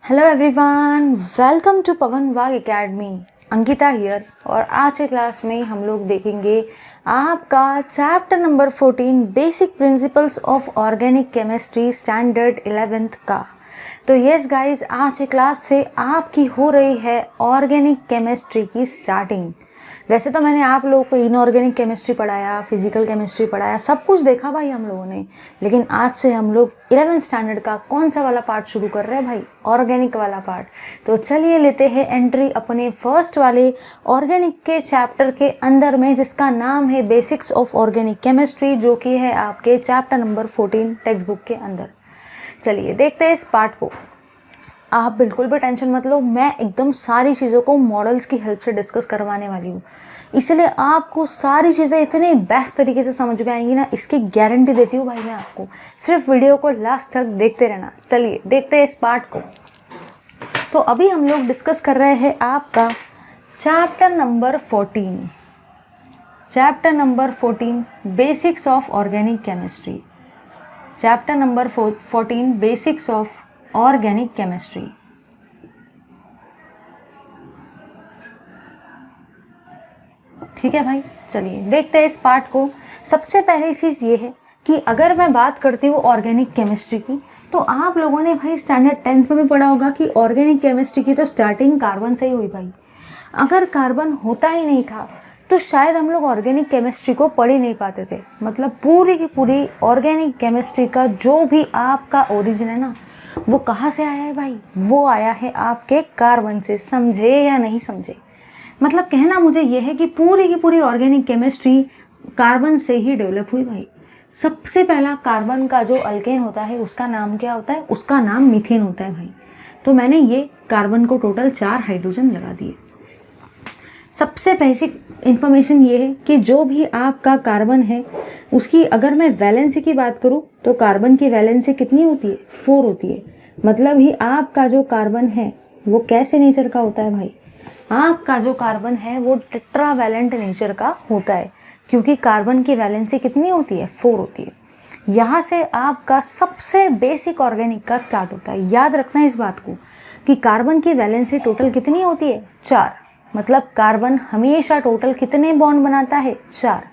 Hello everyone, welcome to पवन वाग academy. Ankita here. और आज के क्लास में हम लोग देखेंगे आपका chapter number 14 basic principles of organic chemistry standard 11th का। तो यस गाइस, आज के क्लास से आपकी हो रही है ऑर्गेनिक केमिस्ट्री की स्टार्टिंग। वैसे तो मैंने आप लोगों को इनऑर्गेनिक केमिस्ट्री पढ़ाया, फिजिकल केमिस्ट्री पढ़ाया, सब कुछ देखा भाई हम लोगों ने। लेकिन आज से हम लोग 11th स्टैंडर्ड का कौन सा वाला पार्ट शुरू कर रहे हैं भाई? ऑर्गेनिक वाला पार्ट। तो चलिए लेते हैं एंट्री अपने फर्स्ट वाले ऑर्गेनिक के चैप्टर के अंदर में, जिसका नाम है बेसिक्स ऑफ ऑर्गेनिक केमिस्ट्री, जो कि है आपके चैप्टर नंबर 14 टेक्स्ट बुक के अंदर। चलिए देखते हैं इस पार्ट को। आप बिल्कुल भी टेंशन मत लो, मैं एकदम सारी चीज़ों को मॉडल्स की हेल्प से डिस्कस करवाने वाली हूँ, इसलिए आपको सारी चीज़ें इतने बेस्ट तरीके से समझ में आएंगी ना, इसकी गारंटी देती हूँ भाई मैं आपको। सिर्फ वीडियो को लास्ट तक देखते रहना। चलिए देखते हैं इस पार्ट को। तो अभी हम लोग डिस्कस कर रहे हैं आपका chapter number 14 basics of organic chemistry. Chapter number 14 basics of organic chemistry. ठीक है भाई, चलिए देखते हैं इस पार्ट को। सबसे पहली चीज़ ये है कि अगर मैं बात करती हूँ ऑर्गेनिक केमिस्ट्री की, तो आप लोगों ने भाई स्टैंडर्ड 10th में भी पढ़ा होगा कि ऑर्गेनिक केमिस्ट्री की तो स्टार्टिंग कार्बन से ही हुई भाई। अगर कार्बन होता ही नहीं था तो शायद हम लोग ऑर्गेनिक केमिस्ट्री को पढ़ ही नहीं पाते थे। मतलब पूरी की पूरी ऑर्गेनिक केमिस्ट्री का जो भी आपका ओरिजिन है ना, वो कहाँ से आया है भाई? वो आया है आपके कार्बन से। समझे या नहीं समझे? मतलब कहना मुझे ये है कि पूरी की पूरी ऑर्गेनिक केमिस्ट्री कार्बन से ही डेवलप हुई भाई। सबसे पहला कार्बन का जो अल्केन होता है उसका नाम क्या होता है? उसका नाम मीथेन होता है भाई। तो मैंने ये कार्बन को टोटल 4 हाइड्रोजन लगा दिए। सबसे बेसिक इन्फॉर्मेशन ये है कि जो भी आपका कार्बन है उसकी अगर मैं वैलेंसी की बात करूं तो कार्बन की वैलेंसी कितनी होती है? 4 होती है। मतलब ही आपका जो कार्बन है वो कैसे नेचर का होता है भाई? आपका जो कार्बन है वो टेट्रावैलेंट नेचर का होता है, क्योंकि कार्बन की वैलेंसी कितनी होती है? 4 होती है। यहाँ से आपका सबसे बेसिक ऑर्गेनिक का स्टार्ट होता है। याद रखना इस बात को कि कार्बन की वैलेंसी टोटल कितनी होती है? 4। मतलब कार्बन हमेशा टोटल कितने बॉन्ड बनाता है? 4।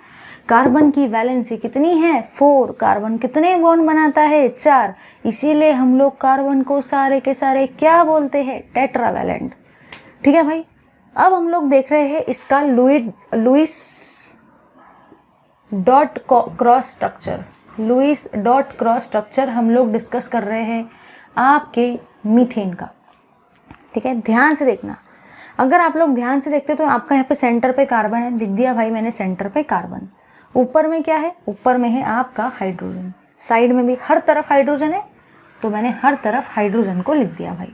कार्बन की वैलेंसी कितनी है? 4। कार्बन कितने बॉन्ड बनाता है? 4। इसीलिए हम लोग कार्बन को सारे के सारे क्या बोलते हैं? टेट्रावैलेंट। ठीक है भाई। अब हम लोग देख रहे हैं इसका लुईस डॉट क्रॉस स्ट्रक्चर हम लोग डिस्कस कर रहे हैं आपके मीथेन का। ठीक है, ध्यान से देखना। अगर आप लोग ध्यान से देखते तो आपका यहाँ पे सेंटर पे कार्बन है, लिख दिया भाई मैंने सेंटर पे कार्बन। ऊपर में क्या है? ऊपर में है आपका हाइड्रोजन। साइड में भी हर तरफ हाइड्रोजन है, तो मैंने हर तरफ हाइड्रोजन को लिख दिया भाई।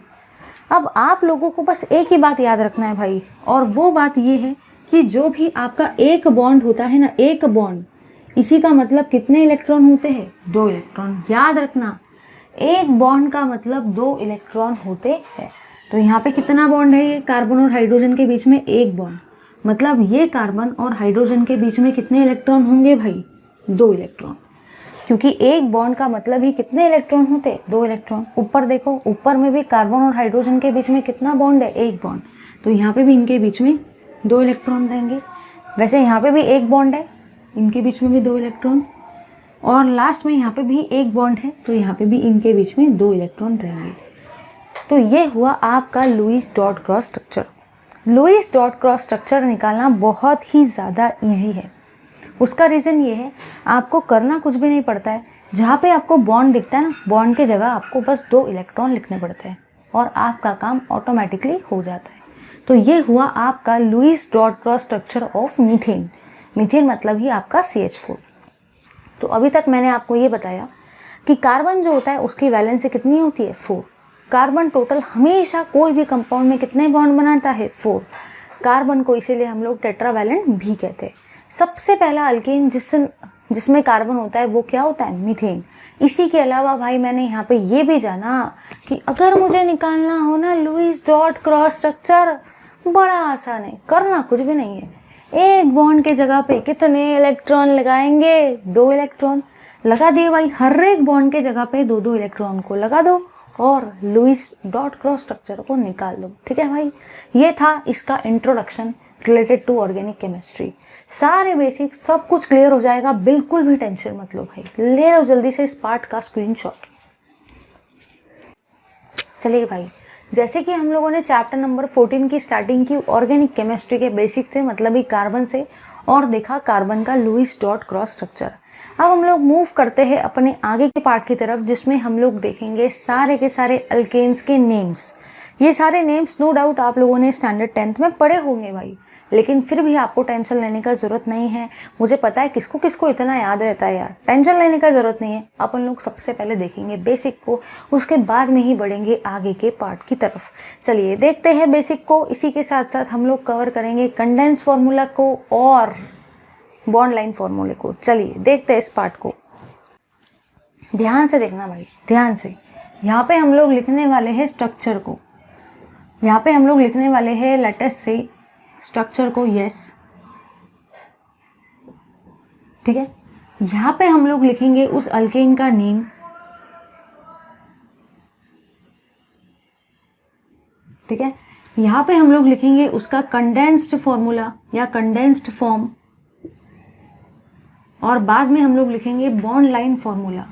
अब आप लोगों को बस एक ही बात याद रखना है भाई, और वो बात ये है कि जो भी आपका एक बॉन्ड होता है ना, एक बॉन्ड, इसी का मतलब कितने इलेक्ट्रॉन होते हैं? 2 इलेक्ट्रॉन। याद रखना, एक बॉन्ड का मतलब 2 इलेक्ट्रॉन होते हैं। तो यहाँ पे कितना बॉन्ड है? ये कार्बन और हाइड्रोजन के बीच में एक बॉन्ड। मतलब ये कार्बन और हाइड्रोजन के बीच में कितने इलेक्ट्रॉन होंगे भाई? 2 इलेक्ट्रॉन। क्योंकि एक बॉन्ड का मतलब ही कितने इलेक्ट्रॉन होते? 2 इलेक्ट्रॉन। ऊपर देखो, ऊपर में भी कार्बन और हाइड्रोजन के बीच में कितना बॉन्ड है? एक बॉन्ड। तो यहाँ पे भी इनके बीच में 2 इलेक्ट्रॉन रहेंगे। वैसे यहाँ पे भी एक बॉन्ड है, इनके बीच में भी 2 इलेक्ट्रॉन। और लास्ट में यहाँ पे भी एक बॉन्ड है, तो यहाँ पे भी इनके बीच में 2 इलेक्ट्रॉन रहेंगे। तो ये हुआ आपका Lewis dot cross structure. Lewis dot cross structure निकालना बहुत ही ज़्यादा ईजी है। उसका रीज़न ये है, आपको करना कुछ भी नहीं पड़ता है। जहाँ पे आपको बॉन्ड दिखता है ना, बॉन्ड की जगह आपको बस 2 इलेक्ट्रॉन लिखने पड़ते हैं और आपका काम ऑटोमेटिकली हो जाता है। तो ये हुआ आपका Lewis dot cross structure of methane. Methane मतलब ही आपका CH4। तो अभी तक मैंने आपको ये बताया कि कार्बन जो होता है उसकी वैलेंसी कितनी होती है? 4। कार्बन टोटल हमेशा कोई भी कंपाउंड में कितने बॉन्ड बनाता है? 4। कार्बन को इसीलिए हम लोग टेट्रावैलेंट भी कहते हैं। सबसे पहला अल्केन जिसमें कार्बन होता है वो क्या होता है? मीथेन। इसी के अलावा भाई मैंने यहाँ पे ये भी जाना कि अगर मुझे निकालना हो ना लुईस डॉट क्रॉस स्ट्रक्चर, बड़ा आसान है, करना कुछ भी नहीं है। एक बॉन्ड के जगह पे कितने इलेक्ट्रॉन लगाएंगे? 2 इलेक्ट्रॉन लगा दिए भाई। हर एक बॉन्ड के जगह पे 2-2 इलेक्ट्रॉन को लगा दो और लुईस डॉट क्रॉस स्ट्रक्चर को निकाल दो। ठीक है भाई, ये था इसका introduction related to organic chemistry. सारे बेसिक सब कुछ क्लियर हो जाएगा, बिल्कुल भी टेंशन मत लो भाई। ले लो जल्दी से इस पार्ट का स्क्रीनशॉट। चलिए भाई, जैसे कि हम लोगों ने चैप्टर नंबर 14 की स्टार्टिंग की ऑर्गेनिक केमिस्ट्री के बेसिक से, मतलब ही कार्बन से, और देखा कार्बन का लुईस डॉट क्रॉस स्ट्रक्चर। अब हम लोग मूव करते हैं अपने आगे के पार्ट की तरफ, जिसमें हम लोग देखेंगे सारे के सारे अल्केन्स के नेम्स। ये सारे नेम्स नो डाउट आप लोगों ने स्टैंडर्ड 10th में पढ़े होंगे भाई, लेकिन फिर भी आपको टेंशन लेने का ज़रूरत नहीं है। मुझे पता है किसको किसको इतना याद रहता है यार, टेंशन लेने का ज़रूरत नहीं है। अपन लोग सबसे पहले देखेंगे बेसिक को, उसके बाद में ही बढ़ेंगे आगे के पार्ट की तरफ। चलिए देखते हैं बेसिक को। इसी के साथ साथ हम लोग कवर करेंगे कंडेंस फार्मूला को और बॉन्ड लाइन फार्मूले को। चलिए देखते हैं इस पार्ट को। ध्यान से देखना भाई, ध्यान से। यहाँ पे हम लोग लिखने वाले हैं स्ट्रक्चर को, यहाँ पे हम लोग लिखने वाले हैं लेटेस्ट से स्ट्रक्चर को, यस ठीक है। यहाँ पे हम लोग लिखेंगे उस अल्केन का नेम, ठीक है। यहाँ पे हम लोग लिखेंगे उसका कंडेंस्ड फॉर्मूला या कंडेंस्ड फॉर्म, और बाद में हम लोग लिखेंगे बॉन्ड लाइन फॉर्मूला।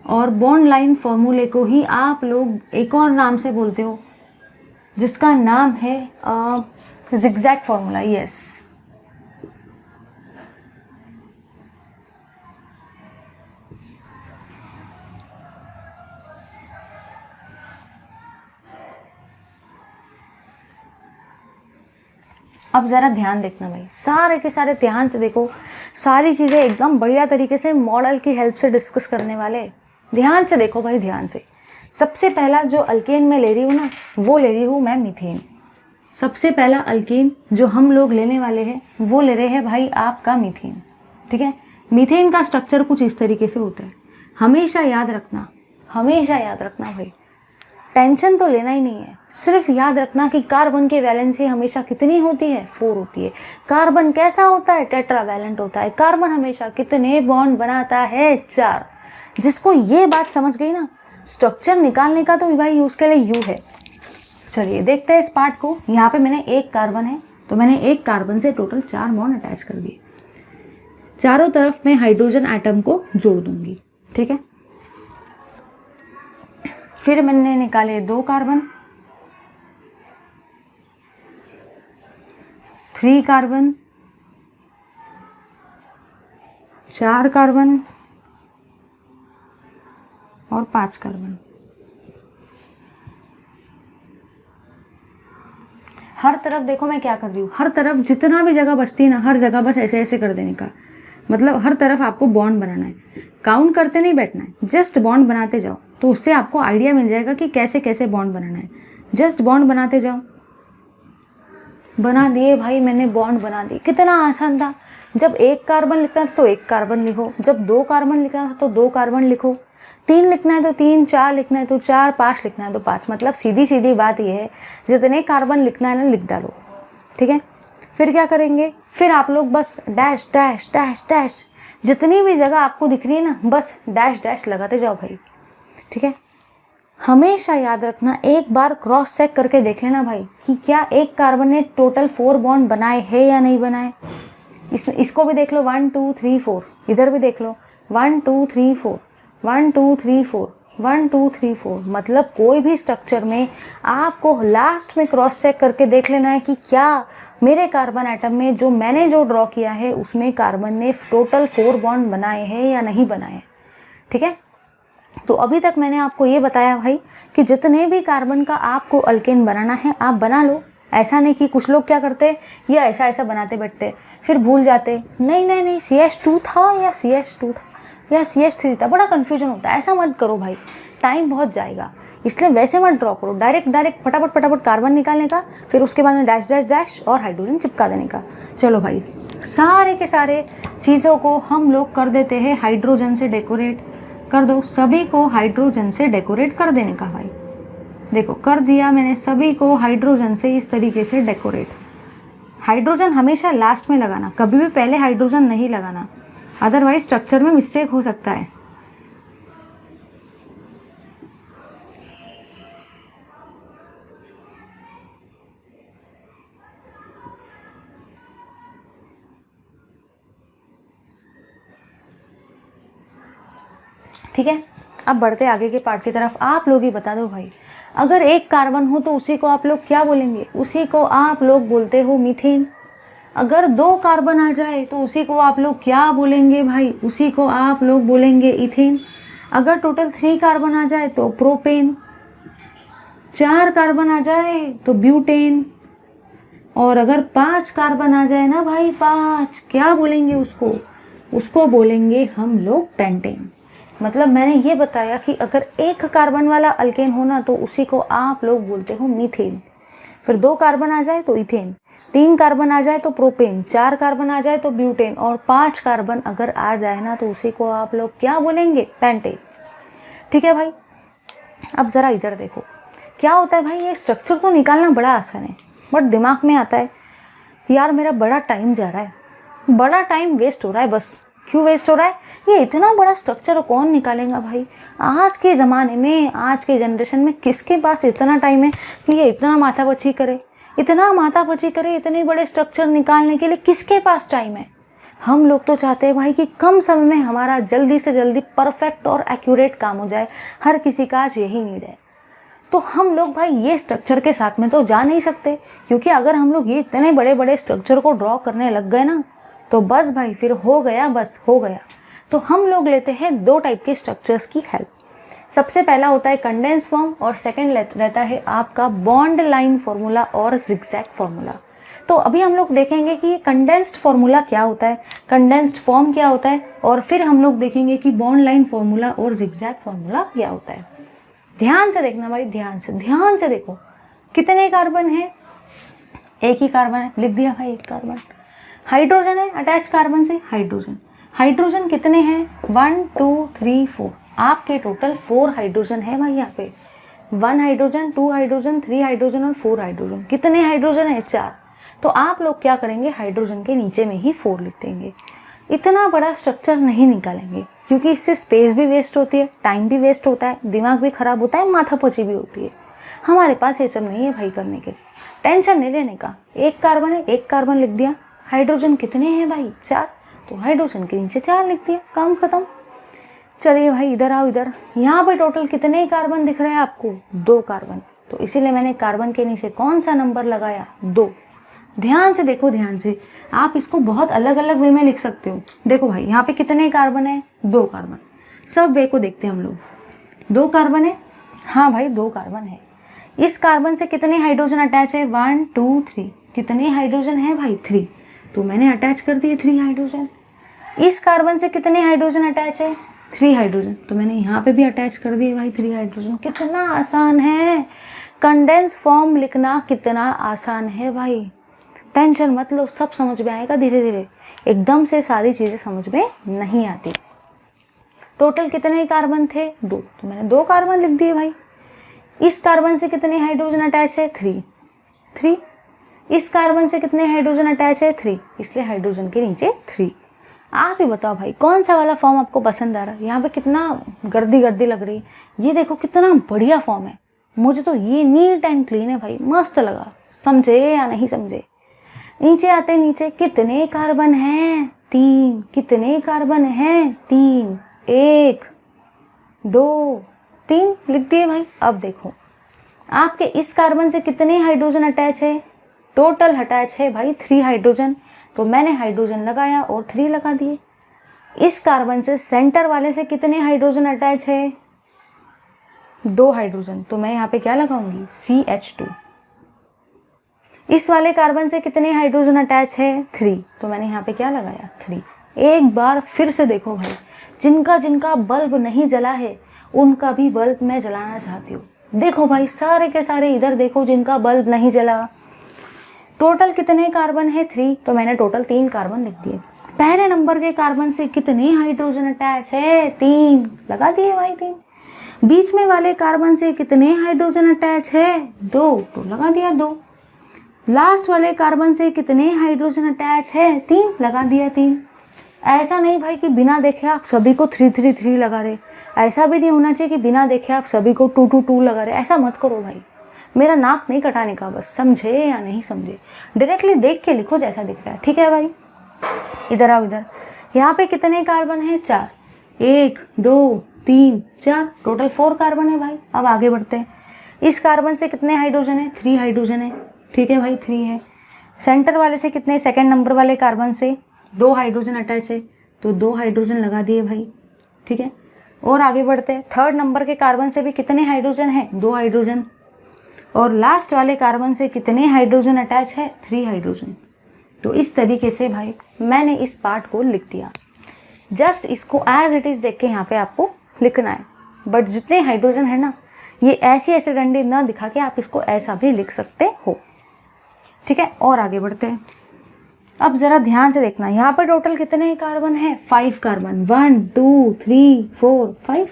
और बॉन्ड लाइन फॉर्मूले को ही आप लोग एक और नाम से बोलते हो, जिसका नाम है जिगजैग फॉर्मूला, यस। अब ज़रा ध्यान देखना भाई, सारे के सारे ध्यान से देखो। सारी चीज़ें एकदम बढ़िया तरीके से मॉडल की हेल्प से डिस्कस करने वाले। ध्यान से देखो भाई, ध्यान से। सबसे पहला जो अल्केन मैं ले रही हूँ ना, वो ले रही हूँ मैं मीथेन। सबसे पहला अल्केन जो हम लोग लेने वाले हैं वो ले रहे हैं भाई आपका मीथेन, ठीक है। मीथेन का स्ट्रक्चर कुछ इस तरीके से होता है। हमेशा याद रखना, हमेशा याद रखना भाई, टेंशन तो लेना ही नहीं है। सिर्फ याद रखना कि कार्बन की वैलेंसी हमेशा कितनी होती है, 4 होती है। कार्बन कैसा होता है, टेट्रावैलेंट होता है। कार्बन हमेशा कितने बॉन्ड बनाता है, 4। जिसको ये बात समझ गई ना, स्ट्रक्चर निकालने का तो भाई उसके लिए यू है। चलिए देखते हैं इस पार्ट को। यहाँ पे मैंने एक कार्बन है, तो मैंने एक कार्बन से टोटल 4 बॉन्ड अटैच कर दिए। चारों तरफ मैं हाइड्रोजन एटम को जोड़ दूंगी, ठीक है। फिर मैंने निकाले 2 कार्बन, 3 कार्बन, 4 कार्बन और 5 कार्बन। हर तरफ देखो मैं क्या कर रही हूँ, हर तरफ जितना भी जगह बचती है ना, हर जगह बस ऐसे ऐसे कर देने का। मतलब हर तरफ आपको बॉन्ड बनाना है, काउंट करते नहीं बैठना है, जस्ट बॉन्ड बनाते जाओ। तो उससे आपको आइडिया मिल जाएगा कि कैसे कैसे बॉन्ड बनाना है। जस्ट बॉन्ड बनाते जाओ। बना दिए भाई, मैंने बॉन्ड बना दिए। कितना आसान था। जब 1 कार्बन लिखना था तो 1 कार्बन लिखो, जब 2 कार्बन लिखना था तो 2 कार्बन लिखो, 3 लिखना है तो 3, 4 लिखना है तो 4, 5 लिखना है तो 5। मतलब सीधी सीधी बात यह है, जितने कार्बन लिखना है ना लिख डालो, ठीक है। फिर क्या करेंगे, फिर आप लोग बस डैश डैश डैश डैश, जितनी भी जगह आपको दिख रही है ना, बस डैश डैश लगाते जाओ भाई, ठीक है। हमेशा याद रखना, एक बार क्रॉस चेक करके देख लेना भाई कि क्या एक कार्बन ने टोटल 4 बॉन्ड बनाए हैं या नहीं बनाए। इसको भी देख लो, 1 2 3 4। इधर भी देख लो, 1 2 3 4, 1 2 3 4, 1 2 3 4। मतलब कोई भी स्ट्रक्चर में आपको लास्ट में क्रॉस चेक करके देख लेना है कि क्या मेरे कार्बन एटम में जो मैंने जो ड्रॉ किया है उसमें कार्बन ने टोटल 4 बॉन्ड बनाए हैं या नहीं बनाए, ठीक है। तो अभी तक मैंने आपको ये बताया भाई कि जितने भी कार्बन का आपको अल्केन बनाना है आप बना लो। ऐसा नहीं कि कुछ लोग क्या करते हैं, ये ऐसा ऐसा बनाते बैठते फिर भूल जाते, नहीं नहीं नहीं CH2 था या CH2 था या CH3 था, बड़ा कन्फ्यूजन होता है। ऐसा मत करो भाई, टाइम बहुत जाएगा। इसलिए वैसे मत ड्रॉ करो, डायरेक्ट डायरेक्ट फटाफट फटाफट कार्बन निकालने का, फिर उसके बाद में डैश डैश डैश और हाइड्रोजन चिपका देने का। चलो भाई, सारे के सारे चीज़ों को हम लोग कर देते हैं हाइड्रोजन से डेकोरेट कर दो। सभी को हाइड्रोजन से डेकोरेट कर देने का भाई। देखो कर दिया मैंने सभी को हाइड्रोजन से इस तरीके से डेकोरेट। हाइड्रोजन हमेशा लास्ट में लगाना, कभी भी पहले हाइड्रोजन नहीं लगाना, अदरवाइज स्ट्रक्चर में मिस्टेक हो सकता है। ठीक है, अब बढ़ते आगे के पार्ट की तरफ। आप लोग ही बता दो भाई, अगर एक कार्बन हो तो उसी को आप लोग क्या बोलेंगे? उसी को आप लोग बोलते हो मीथेन। अगर 2 कार्बन आ जाए तो उसी को आप लोग क्या बोलेंगे भाई? उसी को आप लोग बोलेंगे इथेन। अगर टोटल 3 कार्बन आ जाए तो प्रोपेन, 4 कार्बन आ जाए तो ब्यूटेन, और अगर 5 कार्बन आ जाए ना भाई, 5, क्या बोलेंगे उसको? उसको बोलेंगे हम लोग पेंटेन। मतलब मैंने ये बताया कि अगर 1 कार्बन वाला अल्केन हो ना तो उसी को आप लोग बोलते हो मीथेन। फिर 2 कार्बन आ जाए तो इथेन, 3 कार्बन आ जाए तो प्रोपेन, 4 कार्बन आ जाए तो ब्यूटेन, और 5 कार्बन अगर आ जाए ना तो उसी को आप लोग क्या बोलेंगे? पेंटेन। ठीक है भाई, अब ज़रा इधर देखो क्या होता है भाई। ये स्ट्रक्चर तो निकालना बड़ा आसान है, बट दिमाग में आता है यार मेरा बड़ा टाइम जा रहा है, बड़ा टाइम वेस्ट हो रहा है। बस क्यों वेस्ट हो रहा है? ये इतना बड़ा स्ट्रक्चर कौन निकालेगा भाई? आज के ज़माने में, आज के जनरेशन में किसके पास इतना टाइम है कि ये इतना माथापच्ची करे, इतना माथापच्ची करे इतने बड़े स्ट्रक्चर निकालने के लिए? किसके पास टाइम है? हम लोग तो चाहते हैं भाई कि कम समय में हमारा जल्दी से जल्दी परफेक्ट और एक्यूरेट काम हो जाए। हर किसी का आज यही नीड है। तो हम लोग भाई ये स्ट्रक्चर के साथ में तो जा नहीं सकते, क्योंकि अगर हम लोग ये इतने बड़े बड़े स्ट्रक्चर को ड्रॉ करने लग गए ना तो बस भाई फिर हो गया, बस हो गया। तो हम लोग लेते हैं 2 टाइप के स्ट्रक्चर्स की हेल्प। सबसे पहला होता है कंडेंस फॉर्म, और सेकंड रहता है आपका बॉन्ड लाइन फॉर्मूला और जिगजैग फॉर्मूला। तो अभी हम लोग देखेंगे कि ये कंडेंस्ड फॉर्मूला क्या होता है, कंडेंस्ड फॉर्म क्या होता है, और फिर हम लोग देखेंगे कि बॉन्ड लाइन फॉर्मूला और जिगजैग फॉर्मूला क्या होता है। ध्यान से देखना भाई, ध्यान से देखो। कितने कार्बन है? एक ही कार्बन है, लिख दिया भाई 1 कार्बन। हाइड्रोजन है अटैच कार्बन से, हाइड्रोजन कितने हैं? 1 2 3 4। आपके टोटल 4 हाइड्रोजन है भाई यहाँ पे। 1 हाइड्रोजन, 2 हाइड्रोजन, 3 हाइड्रोजन और 4 हाइड्रोजन। कितने हाइड्रोजन है? 4। तो आप लोग क्या करेंगे? हाइड्रोजन के नीचे में ही 4 लिख देंगे। इतना बड़ा स्ट्रक्चर नहीं निकालेंगे, क्योंकि इससे स्पेस भी वेस्ट होती है, टाइम भी वेस्ट होता है, दिमाग भी खराब होता है, माथापच्ची भी होती है। हमारे पास ये सब नहीं है भाई करने के, टेंशन नहीं लेने का। 1 कार्बन है, 1 कार्बन लिख दिया। हाइड्रोजन कितने हैं भाई? 4, तो हाइड्रोजन के नीचे 4 लिख दिया, काम खत्म। चलिए भाई इधर आओ, इधर। यहाँ पे टोटल कितने कार्बन दिख रहे हैं आपको? 2 कार्बन। तो इसीलिए मैंने कार्बन के नीचे कौन सा नंबर लगाया? 2। ध्यान से देखो, ध्यान से। आप इसको बहुत अलग अलग वे में लिख सकते हो। देखो भाई यहाँ पे कितने कार्बन है? 2 कार्बन। सब वे को देखते हैं हम लोग। 2 कार्बन है, हाँ भाई 2 कार्बन है। इस कार्बन से कितने हाइड्रोजन अटैच है? 1 2 3। कितने हाइड्रोजन है भाई? 3। तो मैंने अटैच कर दिए 3 हाइड्रोजन। इस कार्बन से कितने हाइड्रोजन अटैच है? 3 हाइड्रोजन। तो मैंने यहाँ पे भी अटैच कर दिए भाई 3 हाइड्रोजन। कितना आसान है कंडेंस फॉर्म लिखना, कितना आसान है भाई। टेंशन मत लो, सब समझ में आएगा धीरे धीरे। एकदम से सारी चीज़ें समझ में नहीं आती। टोटल कितने कार्बन थे? 2। तो मैंने 2 कार्बन लिख दिए भाई। इस कार्बन से कितने हाइड्रोजन अटैच है? 3। इस कार्बन से कितने हाइड्रोजन अटैच है? 3, इसलिए हाइड्रोजन के नीचे 3। आप ही बताओ भाई कौन सा वाला फॉर्म आपको पसंद आ रहा है? यहाँ पे कितना गर्दी गर्दी लग रही है, ये देखो कितना बढ़िया फॉर्म है। मुझे तो ये नीट एंड क्लीन है भाई, मस्त लगा। समझे या नहीं समझे? नीचे आते, नीचे कितने कार्बन हैं? 3। कितने कार्बन हैं? 3। 1 2 3 लिख दिए भाई। अब देखो आपके इस कार्बन से कितने हाइड्रोजन अटैच है? टोटल अटैच है भाई 3 हाइड्रोजन। तो मैंने हाइड्रोजन लगाया और 3 लगा दिए। इस कार्बन से सेंटर वाले से कितने हाइड्रोजन अटैच है? 2 हाइड्रोजन। तो मैं यहाँ पे क्या लगाऊंगी? CH2। इस वाले कार्बन से कितने हाइड्रोजन अटैच है? 3। तो मैंने यहाँ पे क्या लगाया? 3। एक बार फिर से देखो भाई, जिनका जिनका बल्ब नहीं जला है उनका भी बल्ब मैं जलाना चाहती हूँ। देखो भाई सारे के सारे इधर देखो, जिनका बल्ब नहीं जला। टोटल कितने कार्बन है? 3। तो मैंने टोटल 3 कार्बन लिख दिए। पहले नंबर के कार्बन से कितने हाइड्रोजन अटैच है? 3 लगा दिए भाई 3। बीच में वाले कार्बन से कितने हाइड्रोजन अटैच है? 2। तो लगा दिया 2। लास्ट वाले कार्बन से कितने हाइड्रोजन अटैच है? 3 लगा दिया 3। ऐसा नहीं भाई कि बिना देखे आप सभी को 3 3 3 लगा रहे। ऐसा भी नहीं होना चाहिए कि बिना देखे आप सभी को 2 2 2 लगा रहे। ऐसा मत करो भाई, मेरा नाक नहीं कटाने का। बस समझे या नहीं समझे, डायरेक्टली देख के लिखो जैसा दिख रहा है। ठीक है भाई, इधर आओ, इधर। यहाँ पे कितने कार्बन है? 4। 1 2 3 4, टोटल 4 कार्बन है भाई। अब आगे बढ़ते हैं। इस कार्बन से कितने हाइड्रोजन है? 3 हाइड्रोजन है। ठीक है भाई, 3 है। सेंटर वाले से कितने? सेकंड नंबर वाले कार्बन से 2 हाइड्रोजन अटैच है, तो 2 हाइड्रोजन लगा दिए भाई। ठीक है, और आगे बढ़ते हैं। थर्ड नंबर के कार्बन से भी कितने हाइड्रोजन है? 2 हाइड्रोजन। और लास्ट वाले कार्बन से कितने हाइड्रोजन अटैच है? 3 हाइड्रोजन। तो इस तरीके से भाई मैंने इस पार्ट को लिख दिया। जस्ट इसको एज इट इज़ देख के यहाँ पे आपको लिखना है। बट जितने हाइड्रोजन है ना, ये ऐसी डंडी ना दिखा के आप इसको ऐसा भी लिख सकते हो। ठीक है, और आगे बढ़ते हैं। अब ज़रा ध्यान से देखना, यहाँ पर टोटल कितने कार्बन है? 5 कार्बन। 1 2 3 4 5।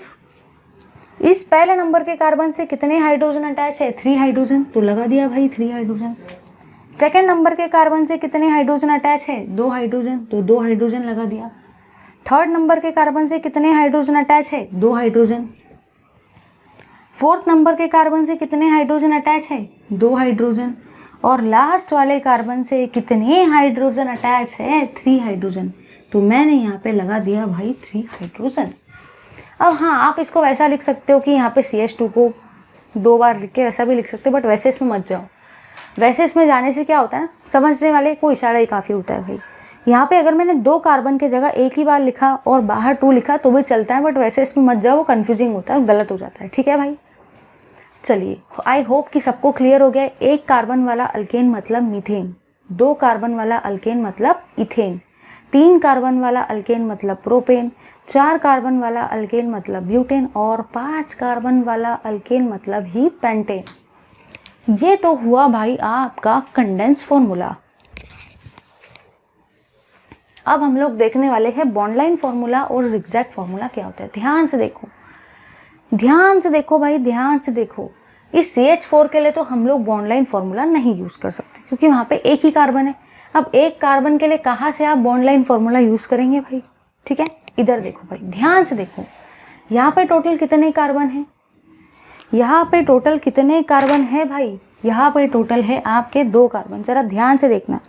इस पहले नंबर के कार्बन से कितने हाइड्रोजन अटैच है? 3 हाइड्रोजन, तो लगा दिया भाई 3 हाइड्रोजन। सेकेंड नंबर के कार्बन से कितने हाइड्रोजन अटैच है? 2 हाइड्रोजन, तो 2 हाइड्रोजन लगा दिया। थर्ड नंबर के कार्बन से कितने हाइड्रोजन अटैच है? 2 हाइड्रोजन। फोर्थ नंबर के कार्बन से कितने हाइड्रोजन अटैच है? 2 हाइड्रोजन। और लास्ट वाले कार्बन से कितने हाइड्रोजन अटैच है? 3 हाइड्रोजन, तो मैंने यहाँ पे लगा दिया भाई 3 हाइड्रोजन। अब हाँ, आप इसको वैसा लिख सकते हो कि यहाँ पे CH2 को 2 बार लिख के वैसा भी लिख सकते हो, बट वैसे इसमें मत जाओ। वैसे इसमें जाने से क्या होता है ना, समझने वाले को इशारा ही काफ़ी होता है भाई। यहाँ पे अगर मैंने 2 कार्बन की जगह एक ही बार लिखा और बाहर 2 लिखा तो भी चलता है, बट वैसे इसमें मत जाओ, वो कन्फ्यूजिंग होता है, गलत हो जाता है। ठीक है भाई, चलिए आई होप कि सबको क्लियर हो गया। 1 कार्बन वाला अल्केन मतलब मीथेन, 2 कार्बन वाला अल्केन मतलब इथेन, 3 कार्बन वाला अल्केन मतलब प्रोपेन, 4 कार्बन वाला अल्केन मतलब ब्यूटेन, और 5 कार्बन वाला अल्केन मतलब ही पेंटेन। ये तो हुआ भाई आपका कंडेंस फॉर्मूला। अब हम लोग देखने वाले हैं बॉन्ड लाइन फॉर्मूला और जिगजैग फॉर्मूला क्या होता है। ध्यान से देखो, ध्यान से देखो भाई, ध्यान से देखो। इस CH4 के लिए तो हम लोग बॉन्ड लाइन फॉर्मूला नहीं यूज़ कर सकते क्योंकि वहाँ पे एक ही कार्बन है। अब एक कार्बन के लिए कहाँ से आप बॉन्ड लाइन फॉर्मूला यूज़ करेंगे भाई? ठीक है, इधर देखो भाई, ध्यान से देखो। यहाँ पे टोटल कितने कार्बन है? यहाँ पे टोटल कितने कार्बन है भाई? यहाँ पे टोटल है आपके 2 कार्बन। ज़रा ध्यान से देखना,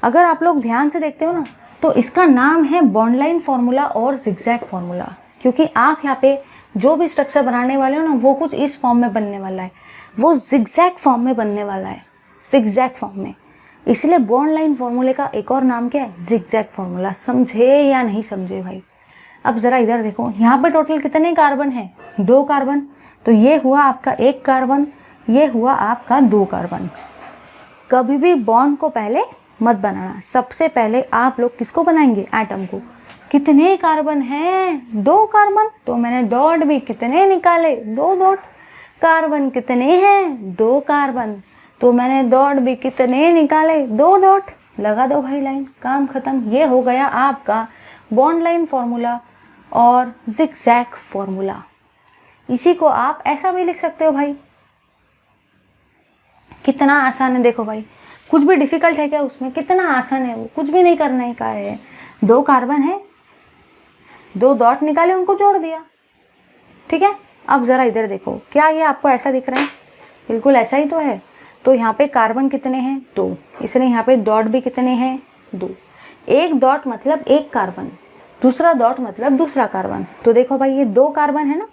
अगर आप लोग ध्यान से देखते हो ना तो इसका नाम है बॉन्ड लाइन फॉर्मूला और जिगजैग फॉर्मूला, क्योंकि आप यहाँ पे जो भी स्ट्रक्चर बनाने वाले हो ना वो कुछ इस फॉर्म में बनने वाला है, वो जिगजैग फॉर्म में बनने वाला है, जिगजैग फॉर्म में। इसलिए बॉन्ड लाइन फॉर्मूले का एक और नाम क्या है? Zigzag formula. समझे या नहीं समझे भाई? अब ज़रा इधर देखो, यहाँ पे टोटल कितने कार्बन है? 2 कार्बन, तो ये हुआ आपका 1 कार्बन, ये हुआ आपका 2 कार्बन। कभी भी बॉन्ड को पहले मत बनाना, सबसे पहले आप लोग किसको बनाएंगे? एटम को। कितने कार्बन हैं? 2 कार्बन, तो मैंने डॉट भी कितने निकाले? 2 डॉट। कार्बन कितने हैं? 2 कार्बन, तो मैंने डॉट भी कितने निकाले? 2 डॉट। लगा दो भाई लाइन, काम खत्म। ये हो गया आपका बॉन्ड लाइन फॉर्मूला और जिगजैग फॉर्मूला। इसी को आप ऐसा भी लिख सकते हो भाई। कितना आसान है देखो भाई, कुछ भी डिफिकल्ट है क्या उसमें? कितना आसान है वो, कुछ भी नहीं करना ही का है। 2 कार्बन है, 2 डॉट निकाले, उनको जोड़ दिया। ठीक है, अब ज़रा इधर देखो, क्या ये आपको ऐसा दिख रहा है? बिल्कुल ऐसा ही तो है। तो यहाँ पे कार्बन कितने हैं? 2, इसलिए यहाँ पे डॉट भी कितने हैं? 2। एक डॉट मतलब एक कार्बन, दूसरा डॉट मतलब दूसरा कार्बन। तो देखो भाई, ये 2 कार्बन है ना,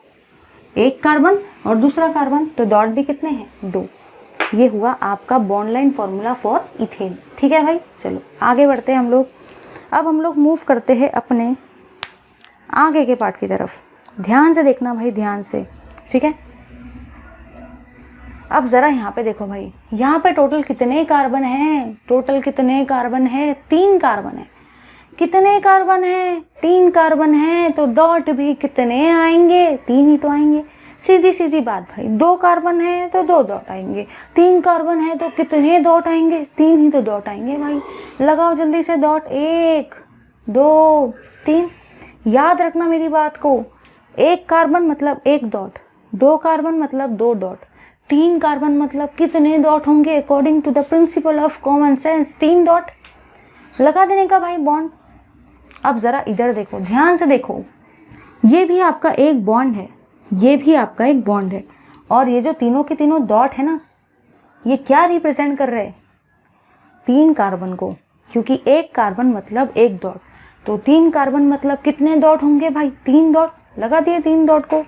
एक कार्बन और दूसरा कार्बन, तो डॉट भी कितने हैं? 2। ये हुआ आपका bond line formula for ethane. ठीक है भाई, चलो आगे बढ़ते हैं हम लोग। अब हम लोग मूव करते हैं अपने आगे के पार्ट की तरफ। ध्यान से देखना भाई, ध्यान से, ठीक है। अब ज़रा यहाँ पे देखो भाई, यहाँ पे टोटल कितने कार्बन हैं? टोटल कितने कार्बन है? 3 कार्बन है। कितने कार्बन है? 3 कार्बन है, तो डॉट भी कितने आएंगे? 3 ही तो आएंगे। सीधी सीधी बात भाई, 2 कार्बन है तो 2 डॉट आएंगे, 3 कार्बन है तो कितने डॉट आएंगे? 3 ही तो डॉट आएंगे भाई। लगाओ जल्दी से डॉट, 1 2 3। याद रखना मेरी बात को, 1 कार्बन मतलब 1 डॉट, 2 कार्बन मतलब 2 डॉट, 3 कार्बन मतलब कितने डॉट होंगे? According to the principle of common sense 3 dot लगा देने का भाई बॉन्ड। अब ज़रा इधर देखो, ध्यान से देखो, ये भी आपका एक बॉन्ड है, ये भी आपका एक बॉन्ड है, और ये जो तीनों के तीनों डॉट है ना, ये क्या रिप्रेजेंट कर रहे हैं? 3 कार्बन को, क्योंकि 1 कार्बन मतलब 1 डॉट, तो 3 कार्बन मतलब कितने डॉट होंगे भाई? 3 डॉट। लगा दिए 3 डॉट को।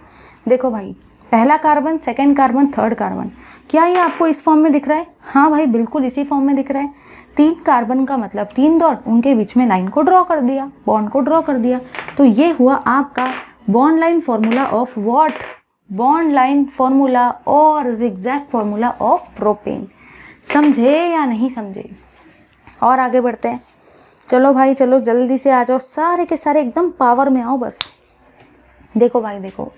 देखो भाई, पहला carbon, second carbon, third carbon, क्या ये आपको इस फॉर्म में दिख रहा है? हाँ भाई, बिल्कुल इसी फॉर्म में दिख रहा है। 3 कार्बन का मतलब 3 डॉट, उनके बीच में लाइन को ड्रॉ कर दिया, बॉन्ड को ड्रॉ कर दिया। तो ये हुआ आपका bond line formula of what? Bond line formula और जिगजैग फॉर्मूला ऑफ प्रोपेन। समझे या नहीं समझे? और आगे बढ़ते हैं। चलो भाई चलो, जल्दी से आ जाओ, सारे के सारे एकदम पावर में आओ बस। देखो भाई देखो,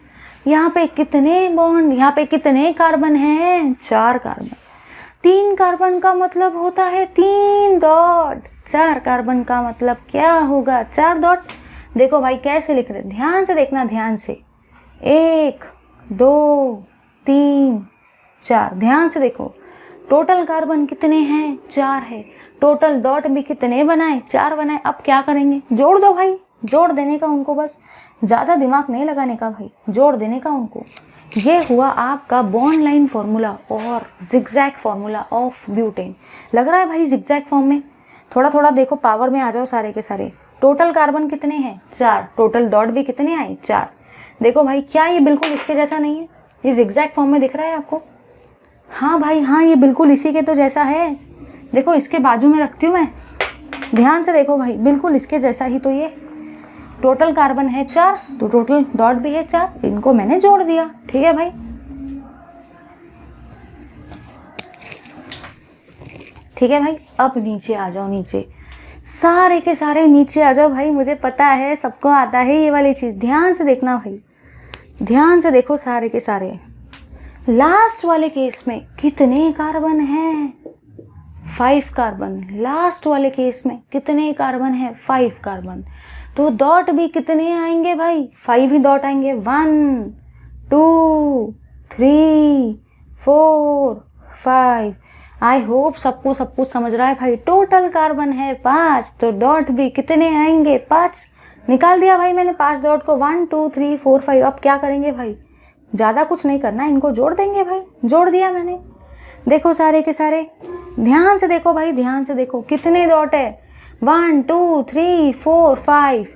यहाँ पे कितने बॉन्ड, यहाँ पे कितने कार्बन हैं? 4 कार्बन। 3 कार्बन का मतलब होता है 3 डॉट, 4 कार्बन का मतलब क्या होगा? 4 डॉट। देखो भाई कैसे लिख रहे, ध्यान से देखना, ध्यान से। 1 2 3 4, ध्यान से देखो। टोटल कार्बन कितने हैं? 4 है। टोटल डॉट भी कितने बनाए? 4 बनाए। अब क्या करेंगे? जोड़ दो भाई, जोड़ देने का उनको, बस ज़्यादा दिमाग नहीं लगाने का भाई, जोड़ देने का उनको। ये हुआ आपका बॉन्ड लाइन फॉर्मूला और जिगजैग फॉर्मूला ऑफ ब्यूटेन। लग रहा है भाई जिगजैग फॉर्म में? थोड़ा थोड़ा देखो, पावर में आ जाओ सारे के सारे। टोटल कार्बन कितने हैं? 4। टोटल डॉट भी कितने आए? 4। देखो भाई, क्या ये बिल्कुल इसके जैसा नहीं है? ये जिगजैग फॉर्म में दिख रहा है आपको? हाँ भाई हाँ, ये बिल्कुल इसी के तो जैसा है। देखो इसके बाजू में रखती हूँ मैं, ध्यान से देखो भाई, बिल्कुल इसके जैसा ही तो ये। टोटल कार्बन है 4, तो टोटल डॉट भी है 4, इनको मैंने जोड़ दिया। ठीक है भाई, ठीक है भाई। अब नीचे आ जाओ, नीचे सारे के सारे नीचे आ जाओ भाई। मुझे पता है सबको आता है ये वाली चीज़, ध्यान से देखना भाई, ध्यान से देखो सारे के सारे। लास्ट वाले केस में कितने कार्बन हैं? 5 कार्बन। लास्ट वाले केस में कितने कार्बन हैं? 5 कार्बन। तो डॉट भी कितने आएंगे भाई? 5 ही डॉट आएंगे। 1 2 3 4 5। आई होप सबको सब कुछ समझ रहा है भाई। टोटल कार्बन है 5, तो डॉट भी कितने आएंगे? 5। निकाल दिया भाई मैंने 5 डॉट को। 1 2 3 4 5। अब क्या करेंगे भाई? ज़्यादा कुछ नहीं करना, इनको जोड़ देंगे भाई। जोड़ दिया मैंने। देखो सारे के सारे, ध्यान से देखो भाई, ध्यान से देखो कितने डॉट है? 1 2 3 4 5।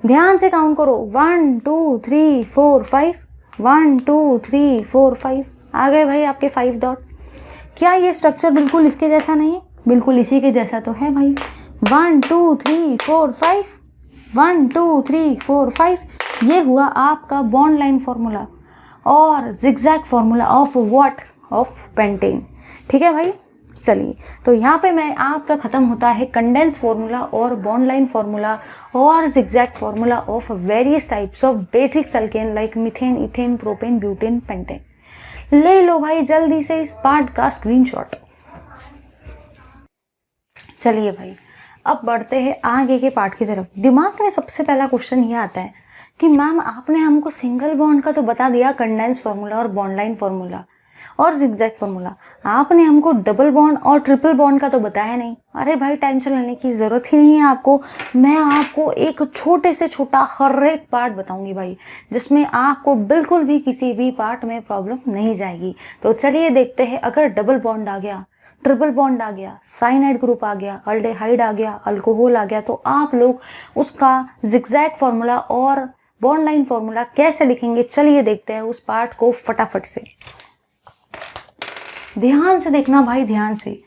ध्यान से काउंट करो, 1 2 3 4 5, 1 2 3 4 5। आ गए भाई आपके 5 डॉट। क्या ये स्ट्रक्चर बिल्कुल इसके जैसा नहीं है? बिल्कुल इसी के जैसा तो है भाई। 1 2 3 4 5, 1 2 3 4 5। ये हुआ आपका बॉन्ड लाइन फॉर्मूला और zigzag formula of what? Of pentane. ठीक है भाई, चलिए तो यहाँ पे मैं आपका ख़त्म होता है कंडेंस फॉर्मूला और बॉन्ड लाइन फॉर्मूला और zigzag formula of various types of basic alkane like methane, ethane, propane, butane, pentane. ले लो भाई जल्दी से इस पार्ट का स्क्रीनशॉट। चलिए भाई, अब बढ़ते हैं आगे के पार्ट की तरफ। दिमाग में सबसे पहला क्वेश्चन ये आता है कि मैम आपने हमको सिंगल बॉन्ड का तो बता दिया, कंडेंस फार्मूला और बॉन्ड लाइन फार्मूला और जिगजैग फार्मूला, आपने हमको डबल बॉन्ड और ट्रिपल बॉन्ड का तो बताया नहीं। अरे भाई टेंशन लेने की ज़रूरत ही नहीं है आपको, मैं आपको एक छोटे से छोटा हर एक पार्ट बताऊंगी भाई, जिसमें आपको बिल्कुल भी किसी भी पार्ट में प्रॉब्लम नहीं जाएगी। तो चलिए देखते हैं, अगर डबल बॉन्ड आ गया, ट्रिपल बॉन्ड आ गया, साइनाइड ग्रुप आ गया, अल्डेहाइड आ गया, अल्कोहल आ गया, तो आप लोग उसका जिगजैग फार्मूला और बॉन्ड लाइन फार्मूला कैसे लिखेंगे। चलिए देखते हैं उस पार्ट को फटाफट से। ध्यान से देखना भाई, ध्यान से।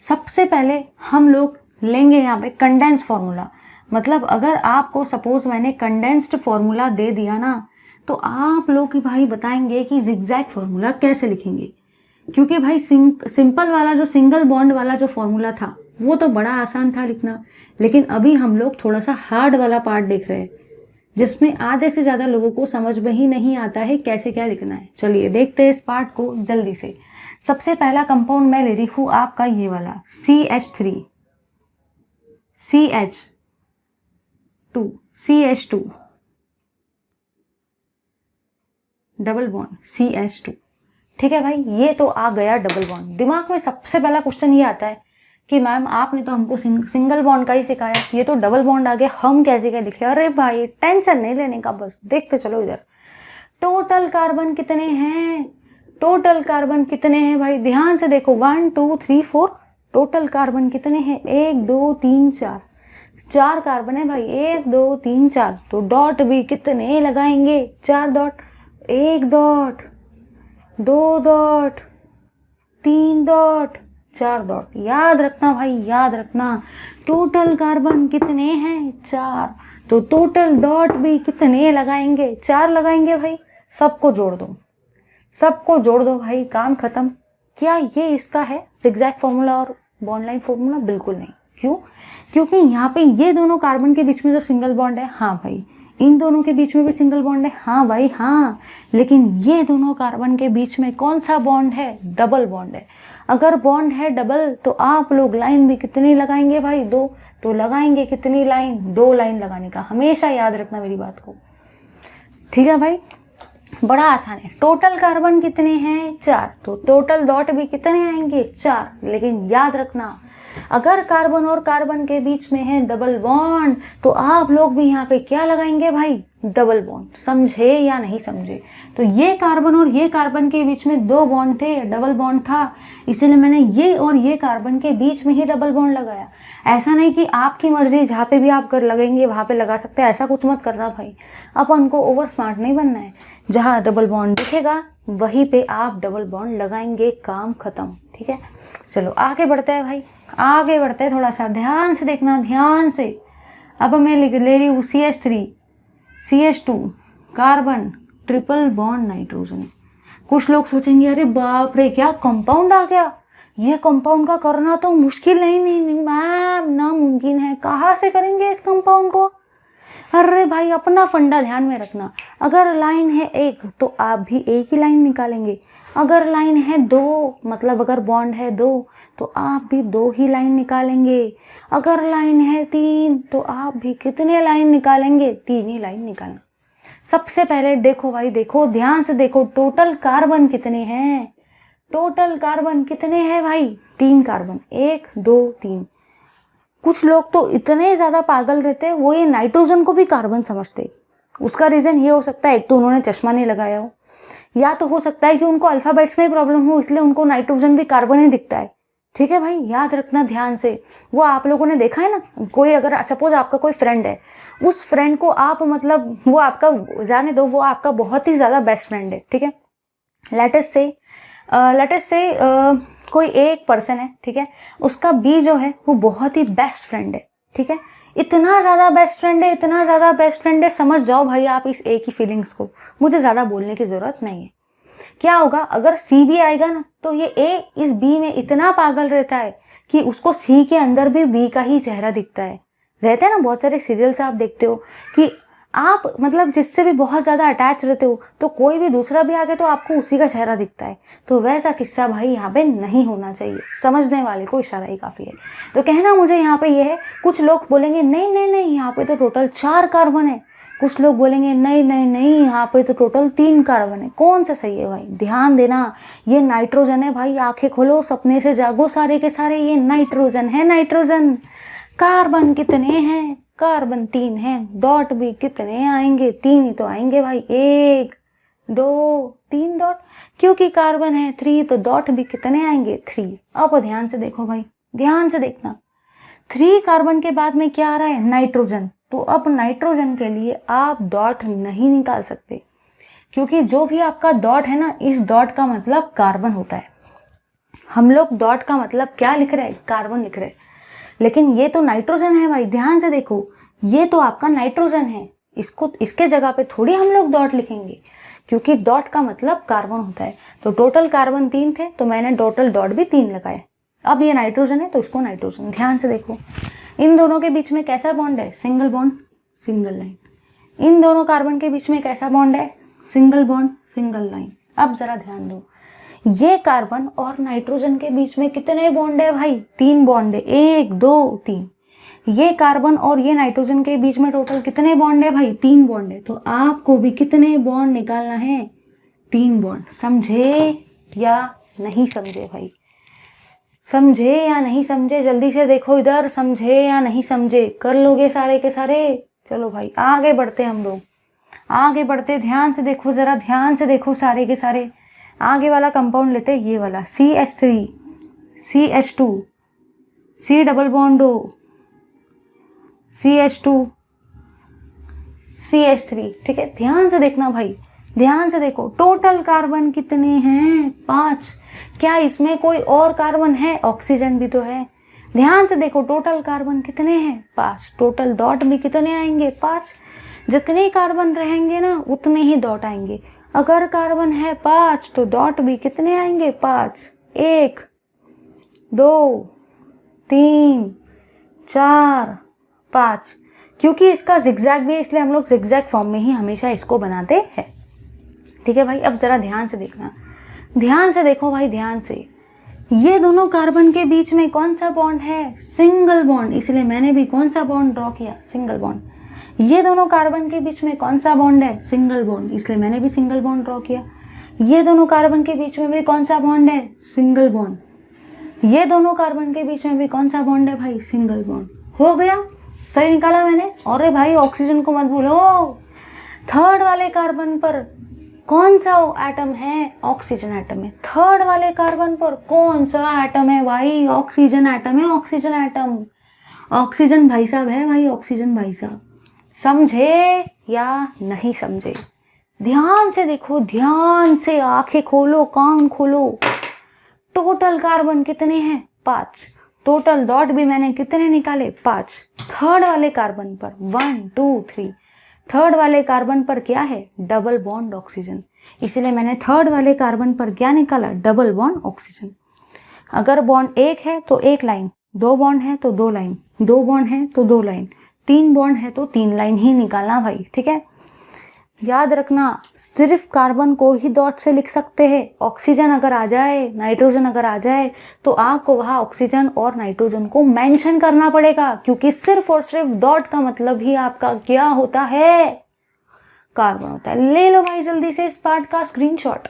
सबसे पहले हम लोग लेंगे यहाँ पे कंडेंस फार्मूला। मतलब अगर आपको सपोज मैंने कंडेंस्ड फार्मूला दे दिया ना, तो आप लोग ही भाई बताएंगे कि जिगजैग फार्मूला कैसे लिखेंगे। क्योंकि भाई सिंपल वाला जो सिंगल बॉन्ड वाला जो फॉर्मूला था वो तो बड़ा आसान था लिखना, लेकिन अभी हम लोग थोड़ा सा हार्ड वाला पार्ट देख रहे हैं, जिसमें आधे से ज़्यादा लोगों को समझ में ही नहीं आता है कैसे क्या लिखना है। चलिए देखते हैं इस पार्ट को जल्दी से। सबसे पहला कंपाउंड मैं ले रही हूँ आपका ये वाला CH3, CH2, double bond CH2। ठीक है भाई, ये तो आ गया डबल बॉन्ड। दिमाग में सबसे पहला क्वेश्चन ये आता है कि मैम आपने तो हमको सिंगल बॉन्ड का ही सिखाया, ये तो डबल बॉन्ड आ गया, हम कैसे क्या लिखे। अरे भाई टेंशन नहीं लेने का, बस देखते चलो इधर। टोटल कार्बन कितने हैं? टोटल कार्बन कितने हैं भाई? ध्यान से देखो, 1 2 3 4। टोटल कार्बन कितने हैं? 1 2 3 4। 4 कार्बन है भाई, 1 2 3 4, तो डॉट भी कितने लगाएंगे? 4 dot, 1 dot, 2 dot, 3 dot, 4 dot. याद रखना भाई, याद रखना, टोटल कार्बन कितने हैं? 4, तो टोटल डॉट भी कितने लगाएंगे? 4 लगाएंगे भाई। सबको जोड़ दो, सबको जोड़ दो भाई, काम खत्म। क्या ये इसका है ज़िगज़ैग फॉर्मूला और बॉन्ड लाइन फॉर्मूला? बिल्कुल नहीं। क्यों? क्योंकि यहाँ पे ये दोनों कार्बन के बीच में जो सिंगल बॉन्ड है, हाँ भाई, इन दोनों के बीच में भी सिंगल बॉन्ड है, हाँ भाई हाँ, लेकिन ये दोनों कार्बन के बीच में कौन सा बॉन्ड है? डबल बॉन्ड है। अगर बॉन्ड है डबल तो आप लोग लाइन भी कितनी लगाएंगे भाई? 2, तो लगाएंगे कितनी लाइन? 2 लाइन लगाने का, हमेशा याद रखना मेरी बात को, ठीक है भाई। बड़ा आसान है। टोटल कार्बन कितने हैं? 4, तो टोटल डॉट भी कितने आएंगे? 4, लेकिन याद रखना अगर कार्बन और कार्बन के बीच में है डबल बॉन्ड तो आप लोग भी यहाँ पे क्या लगाएंगे भाई? Double bond. समझे या नहीं समझे? तो ये कार्बन और ये कार्बन के बीच में 2 बॉन्ड थे, डबल बॉन्ड था, इसलिए मैंने ये और ये कार्बन के बीच में ही डबल बॉन्ड लगाया। ऐसा नहीं कि आपकी मर्जी, जहाँ पे भी आप कर लगेंगे वहाँ पे लगा सकते हैं, ऐसा कुछ मत करना भाई। अपन को ओवर स्मार्ट नहीं बनना है। जहाँ डबल बॉन्ड दिखेगा वहीं पे आप डबल बॉन्ड लगाएंगे, काम खत्म, ठीक है। चलो आगे बढ़ते हैं भाई, आगे बढ़ते हैं। थोड़ा सा ध्यान से देखना, ध्यान से। अब मैं ले रही हूँ CH3 CH2 carbon triple bond nitrogen. कुछ लोग सोचेंगे अरे बाप रे क्या कंपाउंड आ गया, ये कंपाउंड का करना तो मुश्किल नहीं मैम, नामुमकिन है। कहाँ से करेंगे इस कंपाउंड को? अरे भाई अपना फंडा ध्यान में रखना। अगर लाइन है 1 तो आप भी एक ही लाइन निकालेंगे। अगर लाइन है 2 मतलब अगर बॉन्ड है 2 तो आप भी 2 ही लाइन निकालेंगे। अगर लाइन है 3 तो आप भी कितने लाइन निकालेंगे? 3 ही लाइन निकालेंगे। सबसे पहले देखो भाई, देखो ध्यान से देखो, टोटल कार्बन कितने हैं? टोटल कार्बन कितने हैं भाई? 3 कार्बन, 1 2 3। कुछ लोग तो इतने ज़्यादा पागल रहते हैं वो ये नाइट्रोजन को भी कार्बन समझते। उसका रीज़न ये हो सकता है, एक तो उन्होंने चश्मा नहीं लगाया हो, या तो हो सकता है कि उनको अल्फ़ाबेट्स में प्रॉब्लम हो, इसलिए उनको नाइट्रोजन भी कार्बन ही दिखता है, ठीक है भाई। याद रखना ध्यान से। वो आप लोगों ने देखा है ना, कोई अगर सपोज आपका कोई फ्रेंड है, उस फ्रेंड को आप मतलब वो आपका, जाने दो, वो आपका बहुत ही ज़्यादा बेस्ट फ्रेंड है, ठीक है। लेटेस्ट से कोई एक पर्सन है, ठीक है, उसका बी जो है वो बहुत ही बेस्ट फ्रेंड है, ठीक है। इतना ज़्यादा बेस्ट फ्रेंड है, इतना ज़्यादा बेस्ट फ्रेंड है, समझ जाओ भाई आप इस ए की फीलिंग्स को। मुझे ज़्यादा बोलने की ज़रूरत नहीं है। क्या होगा अगर सी भी आएगा ना, तो ये ए इस बी में इतना पागल रहता है कि उसको सी के अंदर भी बी का ही चेहरा दिखता है। रहते हैं ना बहुत सारे सीरियल्स आप देखते हो कि आप मतलब जिससे भी बहुत ज़्यादा अटैच रहते हो तो कोई भी दूसरा भी आगे तो आपको उसी का चेहरा दिखता है। तो वैसा किस्सा भाई यहाँ पे नहीं होना चाहिए। समझने वाले को इशारा ही काफ़ी है। तो कहना मुझे यहाँ पे ये है, कुछ लोग बोलेंगे नहीं नहीं नहीं यहाँ पे तो टोटल 4 कार्बन है, कुछ लोग बोलेंगे नहीं नहीं नहीं यहाँ पे तो टोटल 3 कार्बन है। कौन सा सही है भाई? ध्यान देना, ये नाइट्रोजन है भाई। आंखें खोलो, सपने से जागो सारे के सारे, ये नाइट्रोजन है, नाइट्रोजन। कार्बन कितने हैं? कार्बन 3 हैं। डॉट भी कितने आएंगे? 3 ही तो आएंगे भाई, 1 2 3 डॉट, क्योंकि कार्बन है 3 तो डॉट भी कितने आएंगे? 3। अब ध्यान से देखो भाई, ध्यान से देखना, 3 कार्बन के बाद में क्या आ रहा है? नाइट्रोजन। तो अब नाइट्रोजन के लिए आप डॉट नहीं निकाल सकते, क्योंकि जो भी आपका डॉट है ना, इस डॉट का मतलब कार्बन होता है। हम लोग डॉट का मतलब क्या लिख रहे हैं? कार्बन लिख रहे हैं, लेकिन ये तो नाइट्रोजन है भाई। ध्यान से देखो, ये तो आपका नाइट्रोजन है, इसको इसके जगह पे थोड़ी हम लोग डॉट लिखेंगे, क्योंकि डॉट का मतलब कार्बन होता है। तो टोटल कार्बन 3 थे तो मैंने टोटल डॉट भी 3 लगाए। अब ये नाइट्रोजन है तो इसको नाइट्रोजन। ध्यान से देखो, इन दोनों के बीच में कैसा बॉन्ड है? Single bond, single line. इन दोनों कार्बन के बीच में कैसा बॉन्ड है? Single bond, single line. अब जरा ध्यान दो, ये कार्बन और नाइट्रोजन के बीच में कितने बॉन्ड है भाई? 3 बॉन्ड है, 1 2 3। ये कार्बन और ये नाइट्रोजन के बीच में टोटल कितने बॉन्ड है भाई? 3 बॉन्ड है। तो आपको भी कितने बॉन्ड निकालना है? 3 बॉन्ड। समझे या नहीं समझे भाई? समझे या नहीं समझे? जल्दी से देखो इधर, समझे या नहीं समझे? कर लोगे सारे के सारे? चलो भाई आगे बढ़ते हम लोग, आगे बढ़ते। ध्यान से देखो, जरा ध्यान से देखो सारे के सारे। आगे वाला कंपाउंड लेते हैं, ये वाला CH3 CH2 C double bond O CH2 CH3, ठीक है। ध्यान से देखना भाई, ध्यान से देखो, टोटल कार्बन कितने हैं? 5। क्या इसमें कोई और कार्बन है? ऑक्सीजन भी तो है। ध्यान से देखो, टोटल कार्बन कितने हैं? 5। टोटल डॉट भी कितने आएंगे? 5। जितने कार्बन रहेंगे ना उतने ही डॉट आएंगे। अगर कार्बन है 5 तो डॉट भी कितने आएंगे? 5। 1 2 3 4 5। क्योंकि इसका जिगजैग भी है इसलिए हम लोग जिगजैग फॉर्म में ही हमेशा इसको बनाते हैं, ठीक है भाई। अब जरा ध्यान से देखना, ध्यान से देखो भाई, ध्यान से। ये दोनों कार्बन के बीच में कौन सा बॉन्ड है? सिंगल बॉन्ड, इसलिए मैंने भी कौन सा बॉन्ड ड्रॉ किया? Single bond. ये दोनों कार्बन के बीच में कौन सा बॉन्ड है? सिंगल बॉन्ड, इसलिए मैंने भी सिंगल बॉन्ड ड्रॉ किया। ये दोनों कार्बन के बीच में भी कौन सा बॉन्ड है? Single bond. ये दोनों कार्बन के बीच में भी कौन सा बॉन्ड है भाई? Single bond. हो गया, सही निकाला मैंने। अरे भाई ऑक्सीजन को मत भूलो, थर्ड वाले कार्बन पर कौन सा एटम है? ऑक्सीजन एटम है। थर्ड वाले कार्बन पर कौन सा एटम है भाई? ऑक्सीजन एटम है, ऑक्सीजन एटम। ऑक्सीजन भाई साहब है भाई, ऑक्सीजन भाई साहब। समझे या नहीं समझे? ध्यान से देखो, ध्यान से, आंखें खोलो, कान खोलो। टोटल कार्बन कितने हैं? 5। टोटल डॉट भी मैंने कितने निकाले? 5। थर्ड वाले कार्बन पर 1 2 3। थर्ड वाले कार्बन पर क्या है? डबल बॉन्ड ऑक्सीजन, इसलिए मैंने थर्ड वाले कार्बन पर क्या निकाला? Double bond oxygen. अगर बॉन्ड एक है तो एक लाइन, 2 बॉन्ड है तो 2 लाइन, 2 बॉन्ड है तो 2 लाइन, 3 बॉन्ड है तो 3 लाइन ही निकालना भाई, ठीक है। याद रखना, सिर्फ कार्बन को ही डॉट से लिख सकते हैं। ऑक्सीजन अगर आ जाए, नाइट्रोजन अगर आ जाए तो आपको वहाँ ऑक्सीजन और नाइट्रोजन को मेंशन करना पड़ेगा, क्योंकि सिर्फ और सिर्फ डॉट का मतलब ही आपका क्या होता है? कार्बन होता है। ले लो भाई जल्दी से इस पार्ट का स्क्रीनशॉट।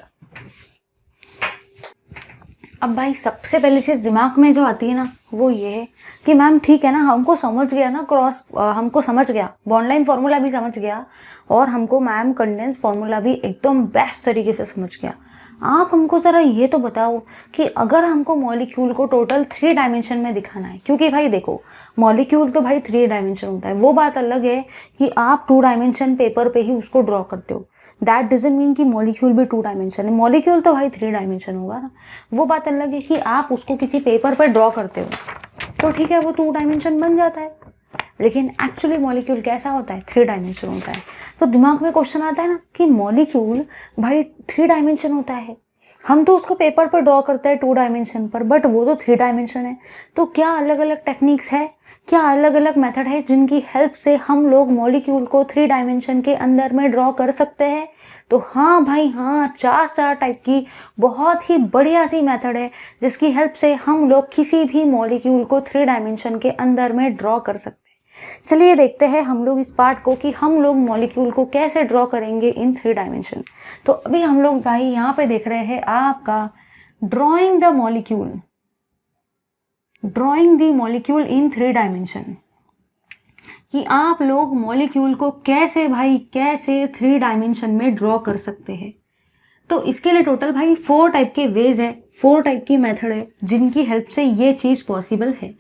अब भाई सबसे पहली चीज़ दिमाग में जो आती है ना वो ये है कि मैम ठीक है ना, हमको समझ गया ना हमको समझ गया, बॉन्ड लाइन फार्मूला भी समझ गया और हमको मैम कंडेंस फार्मूला भी एकदम बेस्ट तरीके से समझ गया। आप हमको ज़रा ये तो बताओ कि अगर हमको मॉलिक्यूल को टोटल 3 डायमेंशन में दिखाना है, क्योंकि भाई देखो मॉलिक्यूल तो भाई 3 डायमेंशन होता है, वो बात अलग है कि आप 2 डायमेंशन पेपर पे ही उसको ड्रॉ करते हो, दैट डजंट मीन कि मॉलिक्यूल भी 2 डायमेंशन है। मॉलिक्यूल तो भाई 3 डायमेंशन होगा ना, वो बात अलग है कि आप उसको किसी पेपर पर ड्रॉ करते हो तो ठीक है वो 2 डायमेंशन बन जाता है, लेकिन एक्चुअली मॉलिक्यूल कैसा होता है? 3 डायमेंशन होता है। तो दिमाग में क्वेश्चन आता है ना कि मॉलिक्यूल भाई 3 डायमेंशन होता है, हम तो उसको पेपर पर ड्रॉ करते हैं 2 डायमेंशन पर, बट वो तो 3 डायमेंशन है। तो क्या अलग अलग टेक्निक्स है, क्या अलग अलग मेथड है जिनकी हेल्प से हम लोग मॉलिक्यूल को 3 डायमेंशन के अंदर में ड्रॉ कर सकते हैं? तो हाँ भाई हाँ, 4 टाइप की बहुत ही बढ़िया सी मेथड है जिसकी हेल्प से हम लोग किसी भी मॉलिक्यूल को 3 डायमेंशन के अंदर में ड्रॉ कर सकते हैं। चलिए देखते हैं हम लोग इस पार्ट को कि हम लोग मॉलिक्यूल को कैसे ड्रॉ करेंगे इन 3 डायमेंशन। तो अभी हम लोग भाई यहाँ पे देख रहे हैं आपका drawing the molecule, drawing the molecule in 3 dimension, कि आप लोग मॉलिक्यूल को कैसे भाई कैसे 3 डायमेंशन में ड्रॉ कर सकते हैं। तो इसके लिए टोटल भाई 4 टाइप के वेज है, 4 टाइप की मेथड है जिनकी हेल्प से ये चीज़ पॉसिबल है।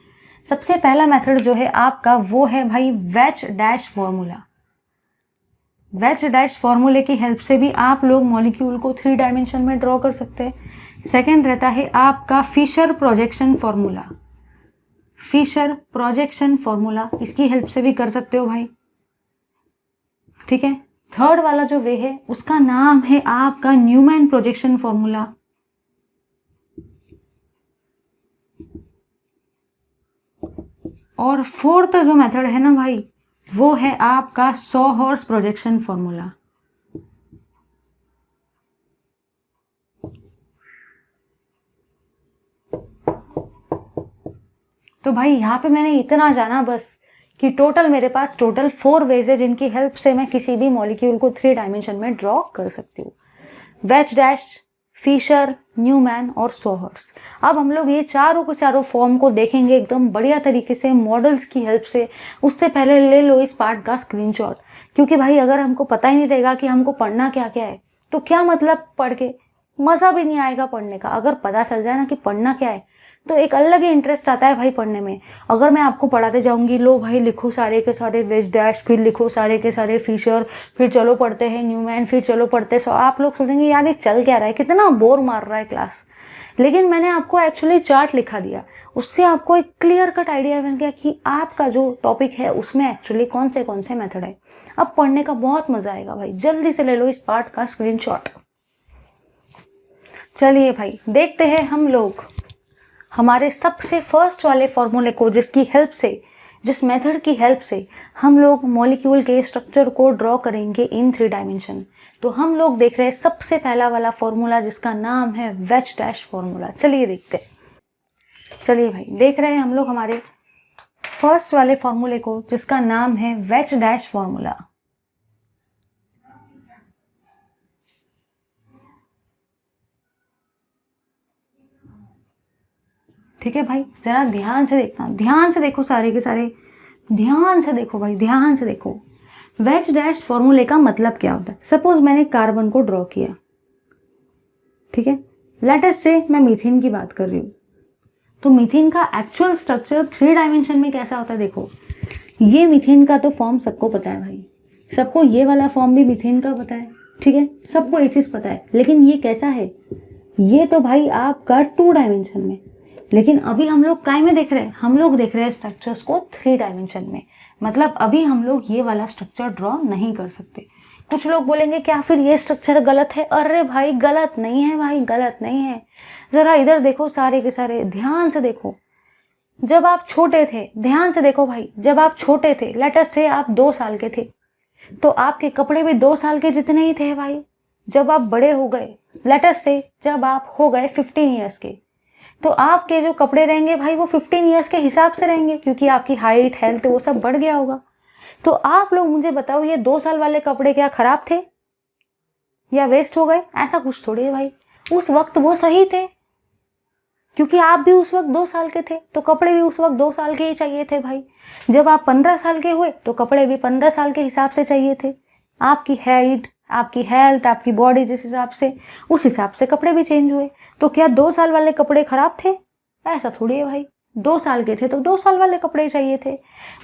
सबसे पहला मेथड जो है आपका वो है भाई veg dash formula. Veg dash फॉर्मूले की हेल्प से भी आप लोग मॉलिक्यूल को 3 डायमेंशन में ड्रॉ कर सकते हैं। सेकेंड रहता है आपका Fischer projection formula, Fischer projection formula, इसकी हेल्प से भी कर सकते हो भाई, ठीक है। थर्ड वाला जो वे है उसका नाम है आपका न्यूमैन प्रोजेक्शन फॉर्मूला। और फोर्थ जो मेथड है ना भाई वो है आपका सॉहर्स प्रोजेक्शन फॉर्मूला। तो भाई यहाँ पे मैंने इतना जाना बस कि टोटल मेरे पास टोटल 4 वेज है जिनकी हेल्प से मैं किसी भी मॉलिक्यूल को 3 डायमेंशन में ड्रॉ कर सकती हूँ। वेज डैश, फिशर, न्यूमैन और सॉहर्स। अब हम लोग ये चारों के चारों फॉर्म को देखेंगे एकदम बढ़िया तरीके से मॉडल्स की हेल्प से। उससे पहले ले लो इस पार्ट का स्क्रीनशॉट, क्योंकि भाई अगर हमको पता ही नहीं रहेगा कि हमको पढ़ना क्या क्या है तो क्या मतलब पढ़ के, मज़ा भी नहीं आएगा पढ़ने का। अगर पता चल जाए ना कि पढ़ना क्या है तो एक अलग ही इंटरेस्ट आता है भाई पढ़ने में। अगर मैं आपको पढ़ाते जाऊंगी, लो भाई लिखो सारे के सारे वेज डैश, फिर लिखो सारे के सारे फिशर, फिर चलो पढ़ते हैं न्यूमैन, फिर चलो पढ़ते, सो आप लोग सोचेंगे यार ये चल क्या रहा है, कितना बोर मार रहा है क्लास। लेकिन मैंने आपको एक्चुअली चार्ट लिखा दिया, उससे आपको एक क्लियर कट आइडिया मिल गया कि आपका जो टॉपिक है उसमें एक्चुअली कौन से मेथड है। अब पढ़ने का बहुत मजा आएगा भाई। जल्दी से ले लो इस पार्ट का स्क्रीनशॉट। चलिए भाई देखते हैं हम लोग हमारे सबसे फर्स्ट वाले फॉर्मूले को, जिसकी हेल्प से, जिस मेथड की हेल्प से हम लोग मॉलिक्यूल के स्ट्रक्चर को ड्रॉ करेंगे इन 3 डायमेंशन। तो हम लोग देख रहे हैं सबसे पहला वाला फॉर्मूला जिसका नाम है वेज डैश फॉर्मूला। चलिए देखते हैं। चलिए भाई देख रहे हैं हम लोग हमारे फर्स्ट वाले फॉर्मूले को जिसका नाम है वेज डैश फॉर्मूला। ठीक है भाई, जरा ध्यान से देखना, ध्यान से देखो सारे के सारे, ध्यान से देखो भाई, ध्यान से देखो। वेज डैश फॉर्मूले का मतलब क्या होता है। सपोज मैंने कार्बन को ड्रॉ किया, ठीक है, लेट अस से मैं मीथेन की बात कर रही हूँ। तो मीथेन का एक्चुअल स्ट्रक्चर 3 डायमेंशन में कैसा होता है। देखो ये मीथेन का तो फॉर्म सबको पता है भाई, सबको ये वाला फॉर्म भी मीथेन का पता है, ठीक है, सबको ये चीज़ पता है। लेकिन ये कैसा है, ये तो भाई आपका 2 डायमेंशन में। लेकिन अभी हम लोग काय में देख रहे हैं, हम लोग देख रहे हैं स्ट्रक्चर्स को 3 डायमेंशन में। मतलब अभी हम लोग ये वाला स्ट्रक्चर ड्रॉ नहीं कर सकते। कुछ लोग बोलेंगे क्या फिर ये स्ट्रक्चर गलत है। अरे भाई गलत नहीं है भाई, गलत नहीं है। जरा इधर देखो सारे के सारे, ध्यान से देखो। जब आप छोटे थे, ध्यान से देखो भाई, जब आप छोटे थे, लेट अस से आप 2 साल के थे, तो आपके कपड़े भी 2 साल के जितने ही थे भाई। जब आप बड़े हो गए, लेट अस से जब आप हो गए 15 ईयर्स के, तो आपके जो कपड़े रहेंगे भाई वो 15 ईयर्स के हिसाब से रहेंगे, क्योंकि आपकी हाइट, हेल्थ वो सब बढ़ गया होगा। तो आप लोग मुझे बताओ, ये 2 साल वाले कपड़े क्या खराब थे या वेस्ट हो गए? ऐसा कुछ थोड़ी है भाई। उस वक्त वो सही थे, क्योंकि आप भी उस वक्त 2 साल के थे, तो कपड़े भी उस वक्त 2 साल के ही चाहिए थे भाई। जब आप 15 साल के हुए तो कपड़े भी 15 साल के हिसाब से चाहिए थे। आपकी हाइट, आपकी हेल्थ, आपकी बॉडी जिस हिसाब से, उस हिसाब से कपड़े भी चेंज हुए। तो क्या 2 साल वाले कपड़े खराब थे? ऐसा थोड़ी है भाई। 2 साल के थे तो 2 साल वाले कपड़े चाहिए थे।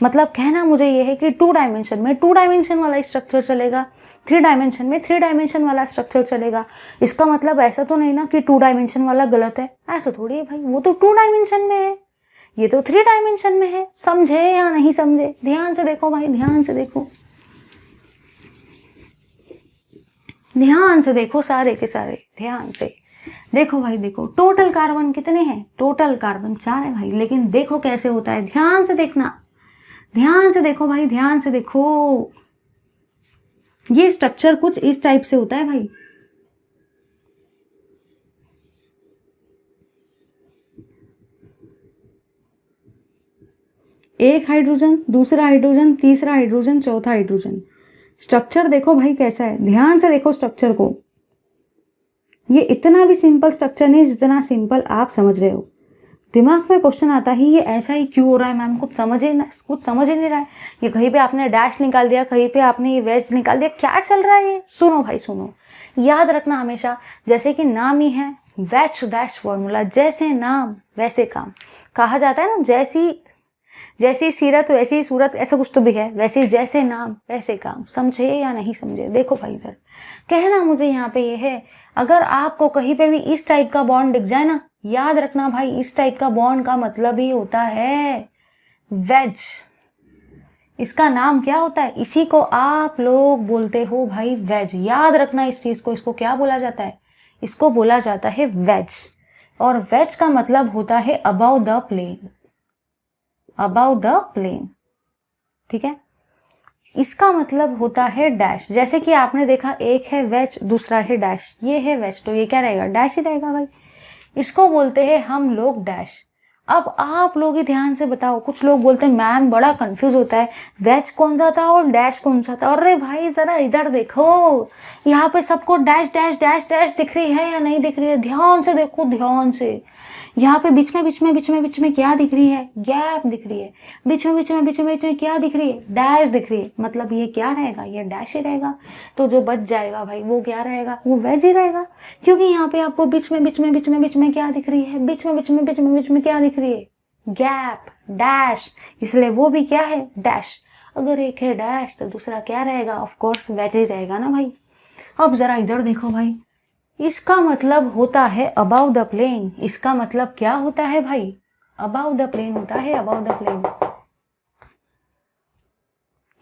मतलब कहना मुझे ये है कि 2 डायमेंशन में 2 डायमेंशन वाला स्ट्रक्चर चलेगा, 3 डायमेंशन में 3 डायमेंशन वाला स्ट्रक्चर चलेगा। इसका मतलब ऐसा तो नहीं ना कि 2 डायमेंशन वाला गलत है, ऐसा थोड़ी है भाई। वो तो 2 डायमेंशन में है, ये तो 3 डायमेंशन में है। समझे या नहीं समझे? ध्यान से देखो भाई, ध्यान से देखो, ध्यान से देखो सारे के सारे, ध्यान से देखो भाई। देखो टोटल कार्बन कितने हैं? टोटल कार्बन 4 है भाई। लेकिन देखो कैसे होता है, ध्यान से देखना, ध्यान से देखो भाई, ध्यान से देखो। ये स्ट्रक्चर कुछ इस टाइप से होता है भाई। एक हाइड्रोजन, दूसरा हाइड्रोजन, तीसरा हाइड्रोजन, चौथा हाइड्रोजन। स्ट्रक्चर देखो भाई कैसा है, ध्यान से देखो स्ट्रक्चर को। ये इतना भी सिंपल स्ट्रक्चर नहीं जितना सिंपल आप समझ रहे हो। दिमाग में क्वेश्चन आता ही ये ऐसा ही क्यों हो रहा है मैम, कुछ समझ ही नहीं रहा है। ये कहीं पे आपने डैश निकाल दिया, कहीं पे आपने ये वेज निकाल दिया, क्या चल रहा है ये? सुनो भाई सुनो, याद रखना हमेशा, जैसे कि नाम ही है वेज डैश फॉर्मूला, जैसे नाम वैसे काम कहा जाता है ना। जैसी सीरत वैसी सूरत, ऐसा कुछ तो भी है। वैसे जैसे नाम वैसे काम। समझे या नहीं समझे? देखो भाई इधर कहना मुझे यहाँ पे ये है, अगर आपको कहीं पे भी इस टाइप का बॉन्ड दिख जाए ना, याद रखना भाई, इस टाइप का बॉन्ड का मतलब ही होता है वेज। इसका नाम क्या होता है? इसी को आप लोग बोलते हो भाई वेज। याद रखना इस चीज को। इसको क्या बोला जाता है? इसको बोला जाता है वेज। और वेज का मतलब होता है above the plane, above the plane, ठीक है। इसका मतलब होता है डैश। जैसे कि आपने देखा एक है वेज, दूसरा है डैश। ये है वेज तो ये क्या रहेगा? डैश ही रहेगा भाई। इसको बोलते हैं हम लोग डैश। अब आप लोग ही ध्यान से बताओ, कुछ लोग बोलते हैं मैम बड़ा कंफ्यूज होता है, वेज कौन सा था और डैश कौन सा था। अरे भाई जरा इधर देखो, यहाँ पे सबको डैश डैश डैश डैश दिख रही है या नहीं दिख रही है? ध्यान से देखो, ध्यान से। यहाँ पे बीच में क्या दिख रही है, गैप दिख रही है। बीच में क्या दिख रही है, डैश दिख रही है। मतलब ये क्या रहेगा, ये डैश ही रहेगा। तो जो बच जाएगा भाई वो क्या रहेगा, वो वेज ही रहेगा, क्योंकि यहाँ पे आपको बीच में क्या दिख रही है, बीच में क्या दिख रही है, गैप, डैश, इसलिए वो भी क्या है, डैश। अगर एक है डैश तो दूसरा क्या रहेगा, ऑफ कोर्स वेज ही रहेगा ना भाई। अब जरा इधर देखो भाई, इसका मतलब होता है अबाउ द प्लेन। इसका मतलब क्या होता है भाई, अबाउ द प्लेन होता है, अबाउ द प्लेन।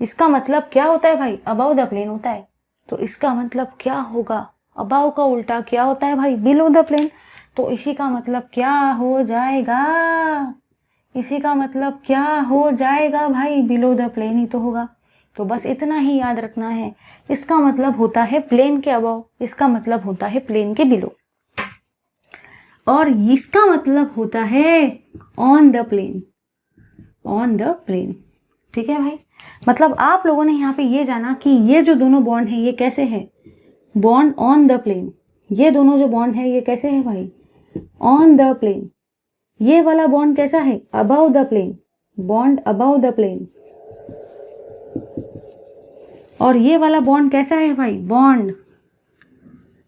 इसका मतलब क्या होता है भाई, अबाउ द प्लेन होता है। तो इसका मतलब क्या होगा, अबाउ का उल्टा क्या होता है भाई, बिलो द प्लेन। तो इसी का मतलब क्या हो जाएगा, इसी का मतलब क्या हो जाएगा भाई, बिलो द प्लेन ही तो होगा। तो बस इतना ही याद रखना है, इसका मतलब होता है प्लेन के अबाव, इसका मतलब होता है प्लेन के बिलो, और इसका मतलब होता है on the plane, on the plane. ठीक है भाई, मतलब आप लोगों ने यहाँ पे ये जाना कि ये जो दोनों बॉन्ड है ये कैसे है, बॉन्ड ऑन द प्लेन। ये दोनों जो बॉन्ड है ये कैसे है भाई, ऑन द प्लेन। ये वाला बॉन्ड कैसा है, above the plane, bond above the plane. और ये वाला बॉन्ड कैसा है भाई, बॉन्ड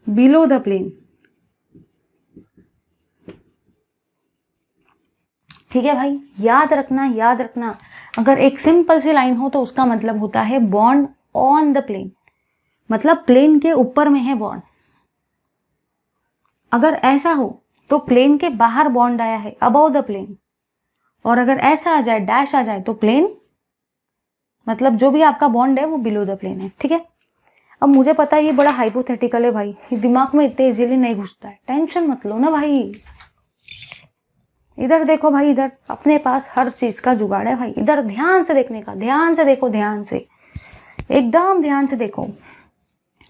बिलो द प्लेन। ठीक है भाई, याद रखना, याद रखना। अगर एक सिंपल सी लाइन हो तो उसका मतलब होता है बॉन्ड ऑन द प्लेन, मतलब प्लेन के ऊपर में है बॉन्ड। अगर ऐसा हो तो प्लेन के बाहर बॉन्ड आया है, अबाउ द प्लेन। और अगर ऐसा आ जाए, डैश आ जाए, तो प्लेन मतलब जो भी आपका बॉन्ड है वो बिलो द प्लेन है। ठीक है, अब मुझे पता है ये बड़ा हाइपोथेटिकल है भाई, ये दिमाग में इतने इजीली नहीं घुसता है, टेंशन मत लो ना भाई। इधर देखो भाई, इधर अपने पास हर चीज का जुगाड़ है भाई। इधर ध्यान से देखने का, ध्यान से देखो, ध्यान से, एकदम ध्यान से देखो।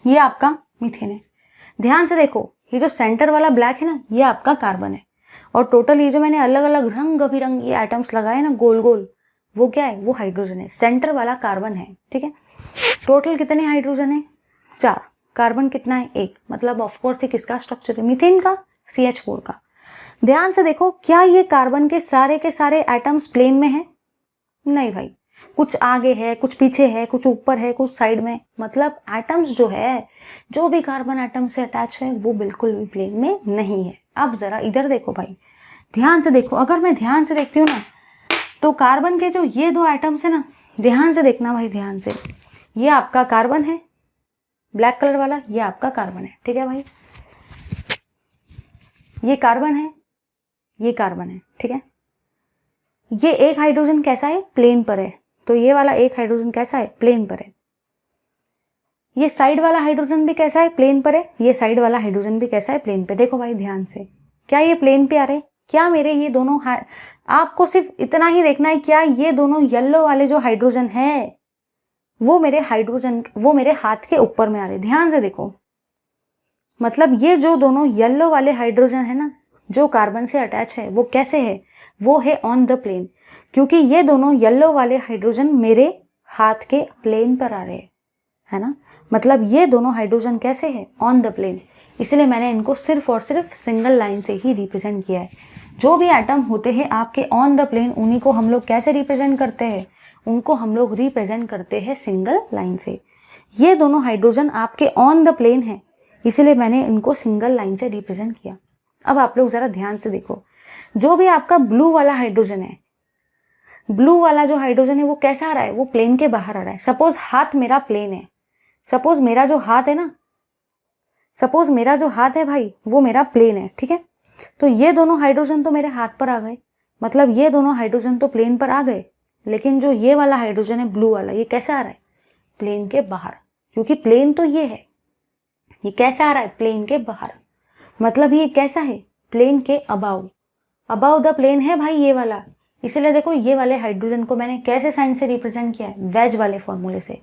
ये आपका मीथेन है, ध्यान से देखो। ये जो सेंटर वाला ब्लैक है ना, ये आपका कार्बन है। और टोटल ये जो मैंने अलग अलग रंग बिरंगी एटम्स लगाए ना गोल गोल, वो क्या है, वो हाइड्रोजन है। सेंटर वाला कार्बन है। ठीक है, टोटल कितने हाइड्रोजन है, 4। कार्बन कितना है, 1। मतलब ऑफकोर्स ये किसका स्ट्रक्चर है, मीथेन का, CH4 का। ध्यान से देखो, क्या ये कार्बन के सारे एटम्स प्लेन में है, नहीं भाई, कुछ आगे है, कुछ पीछे है, कुछ ऊपर है, कुछ साइड में। मतलब एटम्स जो है, जो भी कार्बन एटम से अटैच है वो बिल्कुल भी प्लेन में नहीं है। अब जरा इधर देखो भाई, ध्यान से देखो। अगर मैं ध्यान से देखती हूँ ना, तो कार्बन के जो ये 2 एटम्स है ना, ध्यान से देखना भाई, ध्यान से। ये आपका कार्बन है, ब्लैक कलर वाला, ये आपका कार्बन है। ठीक है भाई, ये कार्बन है, ये कार्बन है। ठीक है, ये एक हाइड्रोजन कैसा है, प्लेन पर है। तो ये वाला एक हाइड्रोजन कैसा है, प्लेन पर है। ये साइड वाला हाइड्रोजन भी कैसा है, प्लेन पर है। ये साइड वाला हाइड्रोजन भी कैसा है, प्लेन पे। देखो भाई ध्यान से, क्या ये प्लेन पे आ रहे, क्या मेरे ये दोनों आपको सिर्फ इतना ही देखना है, क्या ये दोनों येलो वाले जो हाइड्रोजन है वो मेरे हाथ के ऊपर में आ रहे। ध्यान से देखो, मतलब ये जो दोनों येलो वाले हाइड्रोजन है ना, जो कार्बन से अटैच है, वो कैसे है, वो है ऑन द प्लेन, क्योंकि ये दोनों येलो वाले हाइड्रोजन मेरे हाथ के प्लेन पर आ रहे हैं, है ना। मतलब ये दोनों हाइड्रोजन कैसे है, ऑन द प्लेन। इसलिए मैंने इनको सिर्फ और सिर्फ सिंगल लाइन से ही रिप्रेजेंट किया है। जो भी एटम होते हैं आपके ऑन द प्लेन, उन्हीं को हम लोग कैसे रिप्रेजेंट करते हैं, उनको हम लोग रिप्रेजेंट करते हैं सिंगल लाइन से। ये दोनों हाइड्रोजन आपके ऑन द प्लेन है, इसलिए मैंने इनको सिंगल लाइन से रिप्रेजेंट किया। अब आप लोग जरा ध्यान से देखो, जो भी आपका ब्लू वाला हाइड्रोजन है, ब्लू वाला जो हाइड्रोजन है वो कैसा आ रहा है, वो प्लेन के बाहर आ रहा है। सपोज हाथ मेरा प्लेन है, सपोज मेरा जो हाथ है ना, सपोज मेरा जो हाथ है भाई वो मेरा प्लेन है। ठीक है, तो ये दोनों हाइड्रोजन तो मेरे हाथ पर आ गए, मतलब ये दोनों हाइड्रोजन तो प्लेन पर आ गए। लेकिन जो ये वाला हाइड्रोजन है ब्लू वाला, ये कैसा आ रहा है, प्लेन के बाहर, क्योंकि प्लेन तो ये है। ये कैसा आ रहा है, प्लेन के बाहर, मतलब ये कैसा है, प्लेन के अबाउ, अबाउ द प्लेन है भाई ये वाला। इसलिए देखो, ये वाले हाइड्रोजन को मैंने कैसे साइन से रिप्रेजेंट किया है, वेज वाले फॉर्मूले से।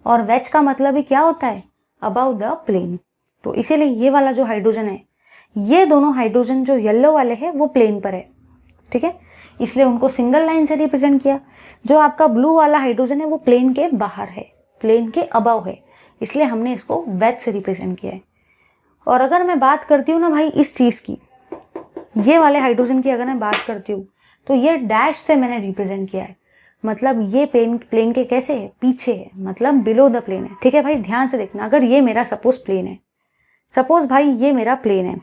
और वेज का मतलब ही क्या होता है, अबाउ द प्लेन। तो इसीलिए ये वाला जो हाइड्रोजन है, ये दोनों हाइड्रोजन जो येलो वाले हैं वो प्लेन पर है। ठीक है, इसलिए उनको सिंगल लाइन से रिप्रेजेंट किया। जो आपका ब्लू वाला हाइड्रोजन है वो प्लेन के बाहर है, प्लेन के अबाउ है, इसलिए हमने इसको वेज से रिप्रेजेंट किया है। और अगर मैं बात करती हूँ ना भाई इस चीज़ की, ये वाले हाइड्रोजन की अगर मैं बात करती हूँ तो ये डैश से मैंने रिप्रेजेंट किया है, मतलब ये प्लेन के कैसे है, पीछे है, मतलब बिलो द प्लेन है। ठीक है भाई, ध्यान से देखना, अगर ये मेरा सपोज प्लेन है, सपोज भाई ये मेरा प्लेन है,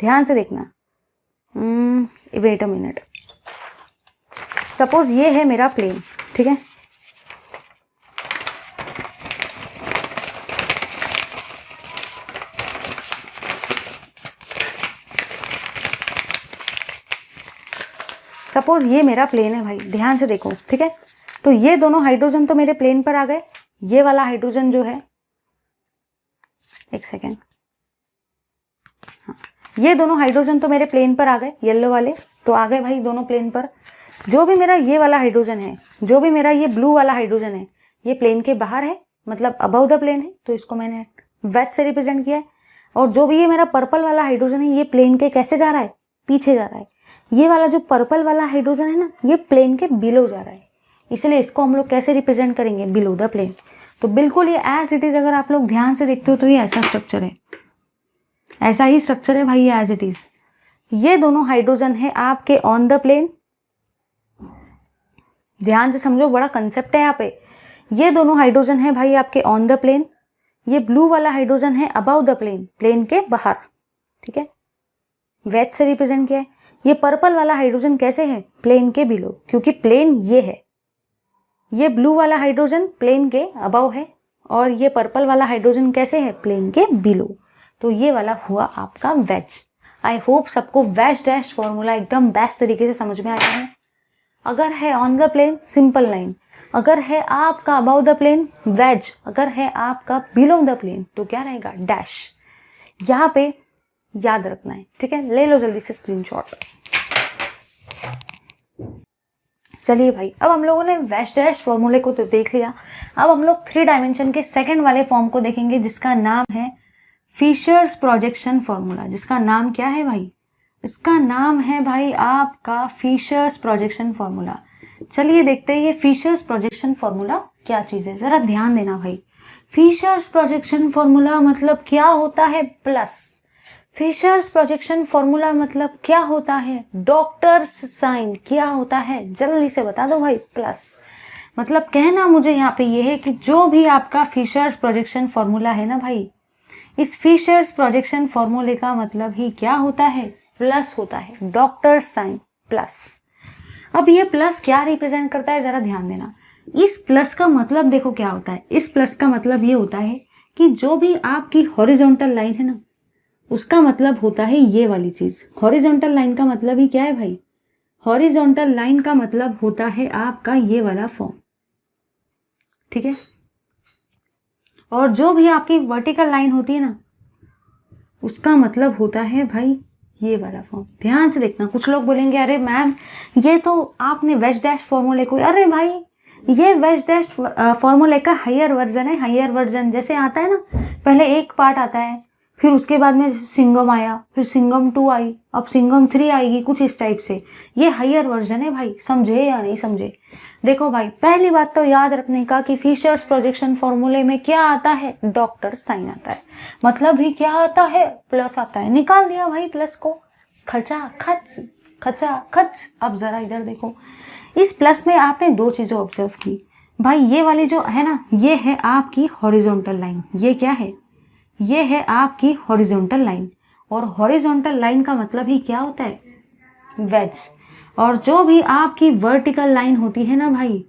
ध्यान से देखना, वेट अ मिनट, सपोज ये है मेरा प्लेन, ठीक है, सपोज ये मेरा प्लेन है भाई, ध्यान से देखो, ठीक है। तो ये दोनों हाइड्रोजन तो मेरे प्लेन पर आ गए, ये वाला हाइड्रोजन जो है, एक सेकेंड, हाँ, ये दोनों हाइड्रोजन तो मेरे प्लेन पर आ गए, येलो वाले तो आ गए भाई दोनों प्लेन पर। जो भी मेरा ये वाला हाइड्रोजन है, जो भी मेरा ये ब्लू वाला हाइड्रोजन है, ये प्लेन के बाहर है, मतलब अबव द प्लेन है, तो इसको मैंने वेज से रिप्रेजेंट किया है। और जो भी ये मेरा पर्पल वाला हाइड्रोजन है, ये प्लेन के कैसे जा रहा है, पीछे जा रहा है। ये वाला जो पर्पल वाला हाइड्रोजन है ना, ये प्लेन के बिलो जा रहा है, इसलिए इसको हम लोग कैसे रिप्रेजेंट करेंगे, बिलो द प्लेन। तो बिल्कुल ये एज इट इज, अगर आप लोग ध्यान से देखते हो तो ये ऐसा स्ट्रक्चर है, ऐसा ही स्ट्रक्चर है भाई, ये एज इट इज। ये दोनों हाइड्रोजन है आपके ऑन द प्लेन, ध्यान से समझो, बड़ा कंसेप्ट है यहाँ पे। ये दोनों हाइड्रोजन है भाई आपके ऑन द प्लेन, ये ब्लू वाला हाइड्रोजन है अबाउ द प्लेन, प्लेन के बाहर, ठीक है, वेज से रिप्रेजेंट किया है। ये पर्पल वाला हाइड्रोजन कैसे है, प्लेन के बिलो, क्योंकि प्लेन ये है। ये ब्लू वाला हाइड्रोजन प्लेन के अबाउ है, और ये पर्पल वाला हाइड्रोजन कैसे है, प्लेन के बिलो। तो ये वाला हुआ आपका वेज। आई होप सबको वेज डैश फॉर्मूला एकदम बेस्ट तरीके से समझ में आया है। अगर है on the plane, simple line, अगर है आपका अबाउ द प्लेन, वेज, अगर है आपका बिलो द प्लेन तो क्या रहेगा, डैश। यहाँ पे याद रखना है, ठीक है, ले लो जल्दी से स्क्रीनशॉट। चलिए भाई, अब हम लोगों ने वेज डैश फॉर्मूले को तो देख लिया, अब हम लोग 3 डायमेंशन के सेकंड वाले फॉर्म को देखेंगे, जिसका नाम है फिशर्स प्रोजेक्शन फॉर्मूला। जिसका नाम क्या है भाई, इसका नाम है भाई आपका फिशर्स प्रोजेक्शन फॉर्मूला। चलिए देखते हैं ये फिशर्स प्रोजेक्शन फॉर्मूला क्या चीज है, जरा ध्यान देना भाई। फिशर्स प्रोजेक्शन फॉर्मूला मतलब क्या होता है, प्लस। फिशर्स प्रोजेक्शन फॉर्मूला मतलब क्या होता है, डॉक्टर्स साइन क्या होता है, जल्दी से बता दो भाई, प्लस। मतलब कहना मुझे यहाँ पे ये है कि जो भी आपका फिशर्स प्रोजेक्शन फॉर्मूला है ना भाई, इस फिशर्स प्रोजेक्शन फॉर्मूले का मतलब ही क्या होता है, प्लस होता है, डॉक्टर साइन प्लस। अब ये प्लस क्या रिप्रेजेंट करता है, जरा ध्यान देना। इस प्लस का मतलब देखो क्या होता है, इस प्लस का मतलब ये होता है कि जो भी आपकी हॉरिजॉन्टल लाइन है ना, उसका मतलब होता है ये वाली चीज। हॉरिजॉन्टल लाइन का मतलब ही क्या है भाई, हॉरिजॉन्टल लाइन का मतलब होता है आपका ये वाला फॉर्म, ठीक है। और जो भी आपकी वर्टिकल लाइन होती है ना, उसका मतलब होता है भाई ये वाला फॉर्म। ध्यान से देखना, कुछ लोग बोलेंगे अरे मैम ये तो आपने वेज डैश फॉर्मूले को, अरे भाई ये वेज डैश फॉर्मूले का हायर वर्जन है। हायर वर्जन जैसे आता है ना, पहले एक पार्ट आता है, फिर उसके बाद में सिंगम आया, फिर सिंगम 2 आई, अब सिंगम 3 आएगी, कुछ इस टाइप से। ये हायर वर्जन है भाई, समझे या नहीं समझे। देखो भाई, पहली बात तो याद रखने का कि फिशर्स प्रोजेक्शन फॉर्मूले में क्या आता है, डॉक्टर साइन आता है, मतलब ही क्या आता है, प्लस आता है। निकाल दिया भाई प्लस को, खचा खच खचा खच। अब जरा इधर देखो, इस प्लस में आपने 2 चीजें ऑब्जर्व की भाई। ये वाली जो है ना, ये है आपकी हॉरिजॉन्टल लाइन, ये क्या है, ये है आपकी हॉरिजॉन्टल लाइन। और हॉरिजॉन्टल लाइन का मतलब ही क्या होता है, वेज। और जो भी आपकी वर्टिकल लाइन होती है ना भाई,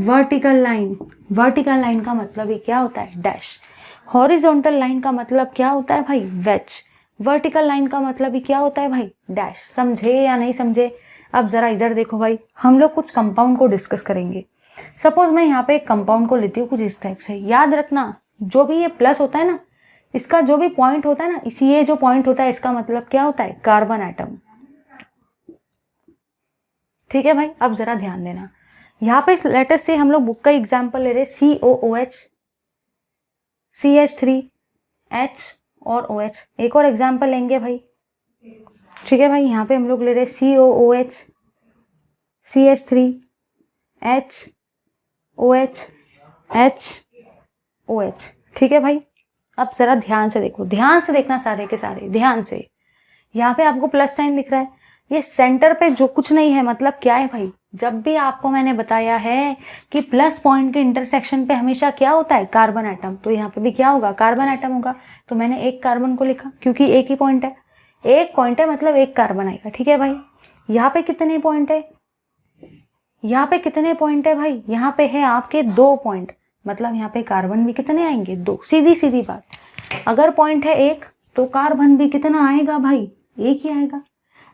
वर्टिकल लाइन का मतलब ही क्या होता है, डैश। हॉरिजॉन्टल लाइन का मतलब क्या होता है भाई, वेज। वर्टिकल लाइन का मतलब ही क्या होता है भाई, डैश। समझे या नहीं समझे। अब जरा इधर देखो भाई, हम लोग कुछ कंपाउंड को डिस्कस करेंगे। सपोज मैं यहाँ पे एक कंपाउंड को लेती हूँ कुछ इस टाइप से। याद रखना, जो भी ये प्लस होता है ना, इसका जो भी पॉइंट होता है ना, इसी ये जो पॉइंट होता है, इसका मतलब क्या होता है, कार्बन एटम, ठीक है भाई। अब जरा ध्यान देना, यहाँ पे लेटेस्ट से हम लोग बुक का एग्जाम्पल ले रहे, COOH, CH3H और OH। एक और एग्जाम्पल लेंगे भाई, ठीक है भाई। यहाँ पे हम लोग ले रहे COOH, CH3H, OH, H, OH, ठीक है भाई। अब जरा ध्यान से देखो, ध्यान से देखना सारे के सारे, ध्यान से। यहाँ पे आपको प्लस साइन दिख रहा है, ये सेंटर पे जो कुछ नहीं है मतलब क्या है भाई, जब भी आपको मैंने बताया है कि प्लस पॉइंट के इंटरसेक्शन पे हमेशा क्या होता है, कार्बन एटम, तो यहाँ पे भी क्या होगा, कार्बन एटम होगा। तो मैंने एक कार्बन को लिखा क्योंकि एक ही पॉइंट है, एक पॉइंट है मतलब एक कार्बन आएगा। ठीक है भाई, यहाँ पे कितने पॉइंट है, यहाँ पे कितने पॉइंट है भाई, यहाँ पे है आपके 2 पॉइंट, मतलब यहाँ पे कार्बन भी कितने आएंगे, 2। सीधी सीधी बात, अगर पॉइंट है 1 तो कार्बन भी कितना आएगा भाई, 1 ही आएगा।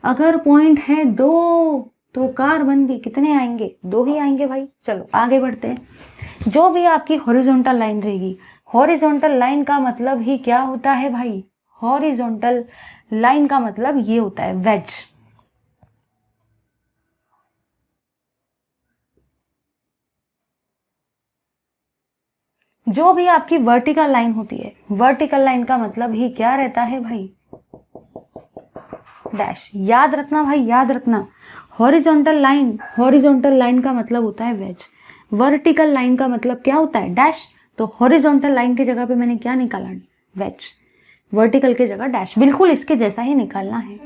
अगर पॉइंट है 2 तो कार्बन भी कितने आएंगे, 2 ही आएंगे भाई। चलो आगे बढ़ते हैं। जो भी आपकी हॉरिजॉन्टल लाइन रहेगी, हॉरिजॉन्टल लाइन का मतलब ही क्या होता है भाई, हॉरिजॉन्टल लाइन का मतलब ये होता है वेज। जो भी आपकी वर्टिकल लाइन होती है, वर्टिकल लाइन का मतलब ही क्या रहता है भाई, डैश। याद रखना भाई, याद रखना, हॉरिजॉन्टल लाइन का मतलब होता है वेज, वर्टिकल लाइन का मतलब क्या होता है, डैश। तो हॉरिजॉन्टल लाइन की जगह पे मैंने क्या निकाला, वेज, वर्टिकल की जगह डैश, बिल्कुल इसके जैसा ही निकालना है।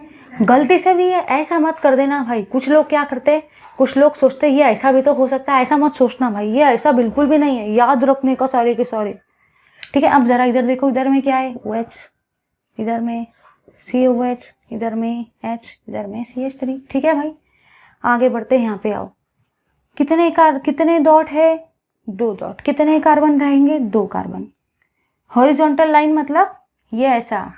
गलती से भी ये ऐसा मत कर देना भाई, कुछ लोग क्या करते हैं, कुछ लोग सोचते हैं ये ऐसा भी तो हो सकता है, ऐसा मत सोचना भाई, ये ऐसा बिल्कुल भी नहीं है, याद रखने का सारे के सारे। ठीक है, अब जरा इधर देखो, इधर में क्या है, OH, इधर में COH, इधर में H, इधर में CH3। ठीक है भाई, आगे बढ़ते हैं, यहाँ पे आओ। कितने डॉट है, 2 डॉट। कितने कार्बन रहेंगे, 2 कार्बन। हॉरिजॉन्टल लाइन मतलब ये ऐसा,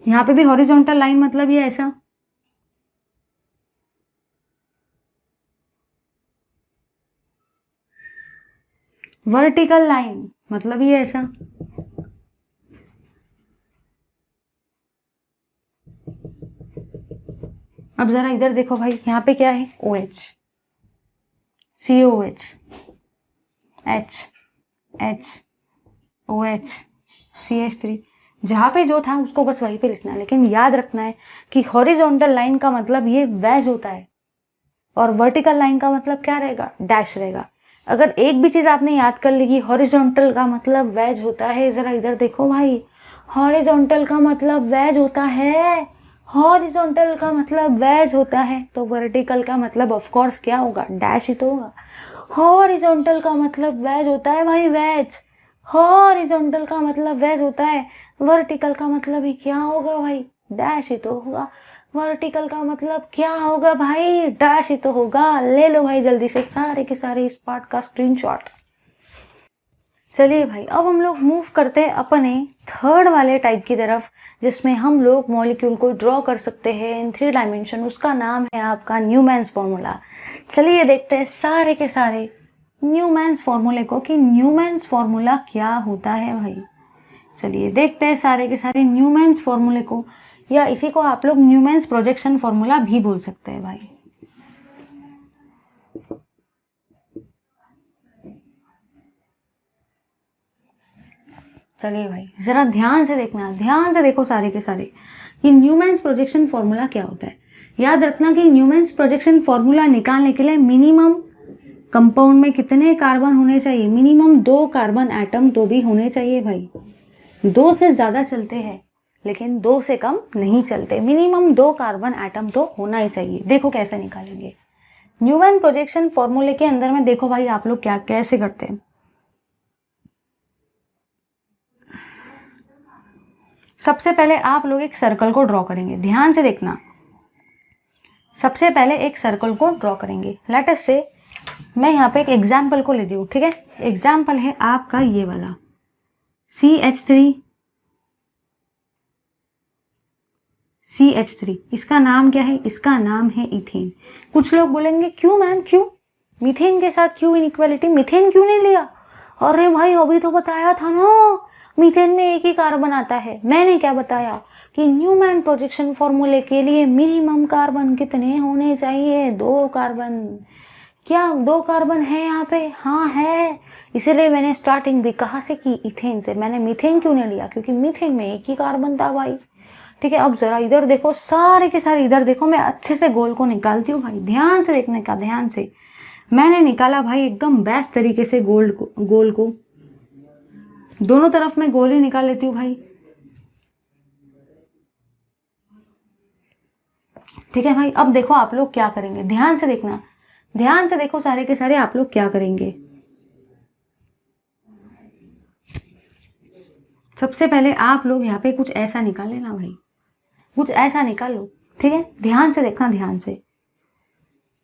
यहाँ पे भी हॉरिजॉन्टल लाइन मतलब ये ऐसा। वर्टिकल लाइन मतलब ये ऐसा। अब जरा इधर देखो भाई, यहाँ पे क्या है, OH, COH, H, H, OH, CH3, जहाँ पे जो था उसको बस वहीं पे लिखना है, लेकिन याद रखना है कि हॉरिजॉन्टल लाइन का मतलब ये वेज होता है और वर्टिकल लाइन का मतलब क्या रहेगा, डैश रहेगा। अगर एक भी चीज़ आपने याद कर ली कि हॉरिजॉन्टल का मतलब वेज होता है, ज़रा इधर देखो भाई, हॉरिजॉन्टल का मतलब वेज होता है, हॉरिजॉन्टल का मतलब वेज होता है, तो वर्टिकल का मतलब ऑफ कोर्स क्या होगा, डैश ही तो होगा। हॉरिजॉन्टल का मतलब वेज होता है भाई, वेज। हॉरिजॉन्टल का मतलब वेज होता है, वर्टिकल का मतलब ही क्या होगा भाई, डैश ही तो होगा। वर्टिकल का मतलब क्या होगा भाई, डैश ही तो होगा। ले लो भाई जल्दी से सारे के सारे इस पार्ट का स्क्रीनशॉट। चलिए भाई, अब हम लोग मूव करते हैं अपने थर्ड वाले टाइप की तरफ, जिसमें हम लोग मॉलिक्यूल को ड्रॉ कर सकते हैं इन 3 डायमेंशन। उसका नाम है आपका न्यूमैन्स फॉर्मूला। चलिए देखते हैं सारे के सारे न्यूमैन्स फॉर्मूले को कि न्यूमैन्स फॉर्मूला क्या होता है भाई। चलिए देखते हैं सारे के सारे न्यूमैन्स फॉर्मूले को, या इसी को आप लोग न्यूमैन्स प्रोजेक्शन फॉर्मूला भी बोल सकते हैं भाई। चलिए भाई जरा ध्यान से देखना, ध्यान से देखो सारे के सारे, ये न्यूमैन्स प्रोजेक्शन फॉर्मूला क्या होता है। याद रखना कि न्यूमैन्स प्रोजेक्शन फॉर्मूला निकालने के लिए मिनिमम कंपाउंड में कितने कार्बन होने चाहिए, मिनिमम 2 कार्बन एटम तो भी होने चाहिए भाई। 2 से ज़्यादा चलते हैं लेकिन 2 से कम नहीं चलते, मिनिमम 2 कार्बन एटम तो होना ही चाहिए। देखो कैसे निकालेंगे न्यूमैन प्रोजेक्शन फॉर्मूले के अंदर में। देखो भाई आप लोग क्या कैसे करते हैं, सबसे पहले आप लोग एक सर्कल को ड्रॉ करेंगे, ध्यान से देखना। सबसे पहले एक सर्कल को ड्रॉ करेंगे, लेट अस से मैं यहाँ पे एक एग्जाम्पल को लेती हूँ। ठीक है, एग्जाम्पल है आपका ये वाला CH3। इसका नाम क्या है, इसका नाम है इथेन। कुछ लोग बोलेंगे क्यों मैम, क्यों मीथेन के साथ क्यों इनइक्वालिटी, मीथेन क्यों नहीं लिया। अरे भाई अभी तो बताया था ना, मीथेन में एक ही कार्बन आता है। मैंने क्या बताया कि न्यूमैन प्रोजेक्शन फॉर्मूले के लिए मिनिमम कार्बन कितने होने चाहिए, 2 कार्बन। क्या 2 कार्बन है यहाँ पे, हाँ है। इसीलिए मैंने स्टार्टिंग भी कहा से कि इथेन से, मैंने मीथेन क्यों नहीं लिया, क्योंकि मीथेन में एक ही कार्बन था भाई। ठीक है, अब जरा इधर देखो सारे के सारे, इधर देखो, मैं अच्छे से गोल को निकालती हूँ भाई, ध्यान से देखने का, ध्यान से। मैंने निकाला भाई एकदम बेस्ट तरीके से गोल को। दोनों तरफ मैं गोली निकाल लेती हूँ भाई। ठीक है भाई, अब देखो आप लोग क्या करेंगे, ध्यान से देखना, ध्यान से देखो सारे के सारे आप लोग क्या करेंगे। सबसे पहले आप लोग यहाँ पे कुछ ऐसा निकाल लेना भाई, कुछ ऐसा निकाल लो। ठीक है, ध्यान से देखना, ध्यान से।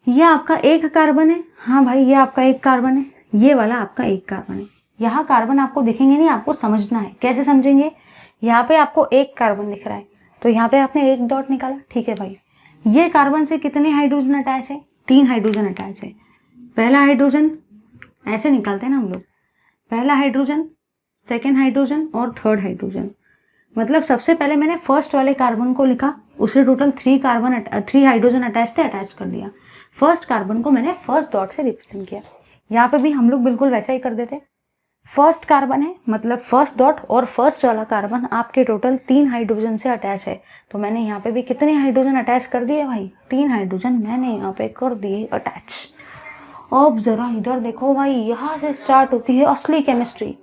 ये आपका एक कार्बन है, हाँ भाई ये आपका एक कार्बन है, ये वाला आपका एक कार्बन है। यहाँ कार्बन आपको दिखेंगे नहीं, आपको समझना है। कैसे समझेंगे, यहाँ पे आपको एक कार्बन दिख रहा है तो यहाँ पे आपने एक डॉट निकाला। ठीक है भाई, ये कार्बन से कितने हाइड्रोजन अटैच है, 3 हाइड्रोजन अटैच है। पहला हाइड्रोजन ऐसे निकालते हैं ना हम लोग, पहला हाइड्रोजन, सेकेंड हाइड्रोजन और थर्ड हाइड्रोजन। मतलब सबसे पहले मैंने फर्स्ट वाले कार्बन को लिखा, उससे टोटल 3 हाइड्रोजन अटैच थे, अटैच कर दिया। फर्स्ट कार्बन को मैंने फर्स्ट डॉट से रिप्रेजेंट किया। यहाँ पे भी हम लोग बिल्कुल वैसा ही कर देते। फर्स्ट कार्बन है मतलब फर्स्ट डॉट, और फर्स्ट वाला कार्बन आपके टोटल 3 हाइड्रोजन से अटैच है, तो मैंने यहाँ पे भी कितने हाइड्रोजन अटैच कर दिए भाई, 3 हाइड्रोजन मैंने यहाँ पे कर दिए अटैच। अब जरा इधर देखो भाई, यहाँ से स्टार्ट होती है असली केमिस्ट्री।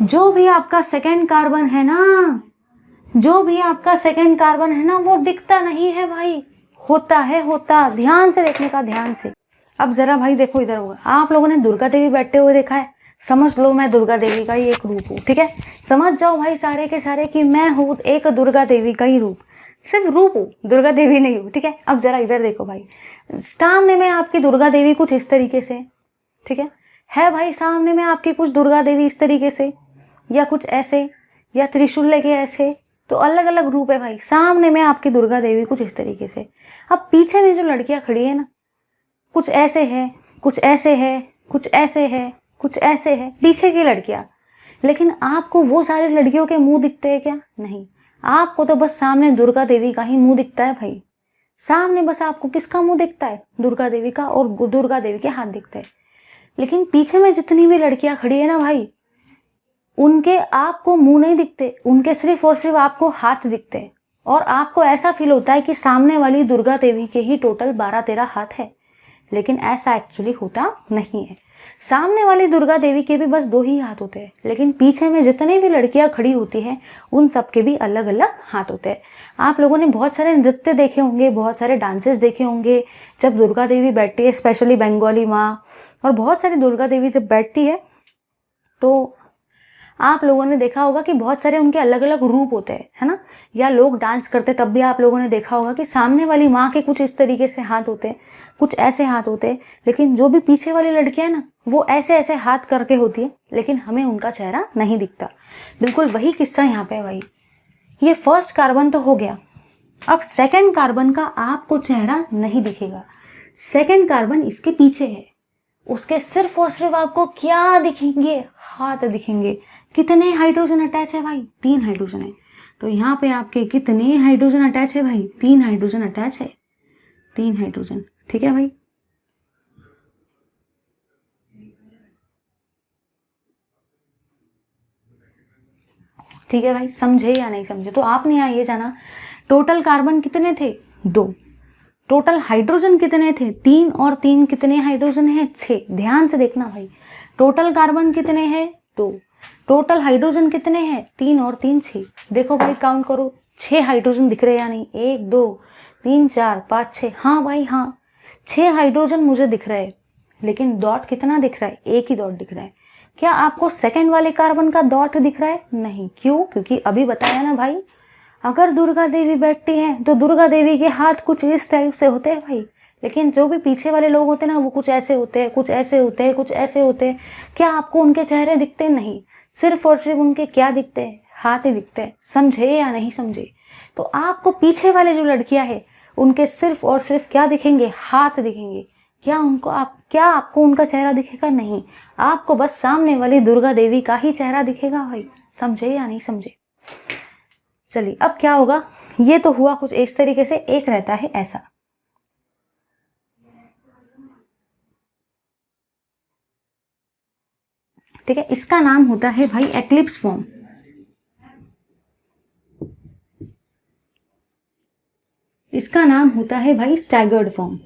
जो भी आपका सेकेंड कार्बन है ना, जो भी आपका सेकेंड कार्बन है ना, वो दिखता नहीं है भाई, होता है, होता। ध्यान से देखने का, ध्यान से। अब जरा भाई देखो इधर होगा, आप लोगों ने दुर्गा देवी बैठते हुए देखा है, समझ लो मैं दुर्गा देवी का ही एक रूप हूँ। ठीक है, समझ जाओ भाई सारे के सारे कि मैं हूँ एक दुर्गा देवी का ही रूप, सिर्फ रूप हूँ, दुर्गा देवी नहीं हूँ। ठीक है, अब जरा इधर देखो भाई, सामने में आपकी दुर्गा देवी कुछ इस तरीके से, ठीक है भाई, सामने में आपकी कुछ दुर्गा देवी इस तरीके से, या कुछ ऐसे, या त्रिशूल लेके ऐसे, तो अलग अलग रूप है भाई। सामने में आपकी दुर्गा देवी कुछ इस तरीके से। अब पीछे में जो लड़कियां खड़ी है ना, कुछ ऐसे है, कुछ ऐसे है, कुछ ऐसे है, कुछ ऐसे है, पीछे की लड़कियां। लेकिन आपको वो सारी लड़कियों के मुंह दिखते हैं क्या? नहीं, आपको तो बस सामने दुर्गा देवी का ही मुंह दिखता है भाई। सामने बस आपको किसका मुंह दिखता है? दुर्गा देवी का, और दुर्गा देवी के हाथ दिखते हैं। लेकिन पीछे में जितनी भी लड़कियां खड़ी है ना भाई, उनके आपको मुंह नहीं दिखते, उनके सिर्फ और सिर्फ आपको हाथ दिखते हैं। और आपको ऐसा फील होता है कि सामने वाली दुर्गा देवी के ही टोटल 12-13 हाथ है, लेकिन ऐसा एक्चुअली होता नहीं है। सामने वाली दुर्गा देवी के भी बस 2 ही हाथ होते हैं, लेकिन पीछे में जितनी भी लड़कियां खड़ी होती हैं उन सब के भी अलग अलग हाथ होते हैं। आप लोगों ने बहुत सारे नृत्य देखे होंगे, बहुत सारे डांसेस देखे होंगे, जब दुर्गा देवी बैठती है, स्पेशली बंगाली माँ और बहुत सारी दुर्गा देवी जब बैठती है तो आप लोगों ने देखा होगा कि बहुत सारे उनके अलग अलग रूप होते हैं, है ना। या लोग डांस करते तब भी आप लोगों ने देखा होगा कि सामने वाली माँ के कुछ इस तरीके से हाथ होते हैं, कुछ ऐसे हाथ होते हैं, लेकिन जो भी पीछे वाली लड़कियां हैं ना, वो ऐसे ऐसे हाथ करके होती है, लेकिन हमें उनका चेहरा नहीं दिखता। बिल्कुल वही किस्सा यहाँ पे भाई। ये फर्स्ट कार्बन तो हो गया। अब सेकेंड कार्बन का आपको चेहरा नहीं दिखेगा। सेकेंड कार्बन इसके पीछे है, उसके सिर्फ और सिर्फ आपको क्या दिखेंगे? हाथ दिखेंगे। कितने हाइड्रोजन अटैच है भाई? 3 हाइड्रोजन है। तो यहाँ पे आपके कितने हाइड्रोजन अटैच है भाई? 3 हाइड्रोजन अटैच है, 3 हाइड्रोजन। ठीक है भाई, ठीक है भाई, समझे या नहीं समझे? तो आपने यहाँ ये जाना टोटल कार्बन कितने थे? 2। टोटल हाइड्रोजन कितने थे? 3 और 3 कितने हाइड्रोजन है? 6। ध्यान से देखना भाई, टोटल कार्बन कितने हैं? 2। टोटल हाइड्रोजन कितने हैं? 3 और 3 6। देखो भाई काउंट करो, 6 हाइड्रोजन दिख रहे हैं या नहीं? 1 2 3 4 5 6। हाँ भाई हाँ, 6 हाइड्रोजन मुझे दिख रहे हैं, लेकिन डॉट कितना दिख रहा है? एक ही डॉट दिख रहा है। क्या आपको सेकेंड वाले कार्बन का डॉट दिख रहा है? नहीं। क्यों? क्योंकि अभी बताया ना भाई, अगर दुर्गा देवी बैठती है तो दुर्गा देवी के हाथ कुछ इस टाइप से होते हैं भाई, लेकिन जो भी पीछे वाले लोग होते हैं ना, वो कुछ ऐसे होते हैं, कुछ ऐसे होते हैं, कुछ ऐसे होते हैं। क्या आपको उनके चेहरे दिखते? नहीं, सिर्फ और सिर्फ उनके क्या दिखते हैं? हाथ ही दिखते हैं। समझे या नहीं समझे? तो आपको पीछे वाले जो लड़कियां हैं उनके सिर्फ और सिर्फ क्या दिखेंगे? हाथ दिखेंगे। क्या आपको उनका चेहरा दिखेगा? नहीं, आपको बस सामने वाली दुर्गा देवी का ही चेहरा दिखेगा भाई। समझे या नहीं समझे? चलिए अब क्या होगा, ये तो हुआ कुछ इस तरीके से, एक रहता है ऐसा। ठीक है, इसका नाम होता है भाई एक्लिप्स फॉर्म। इसका नाम होता है भाई स्टैगर्ड फॉर्म।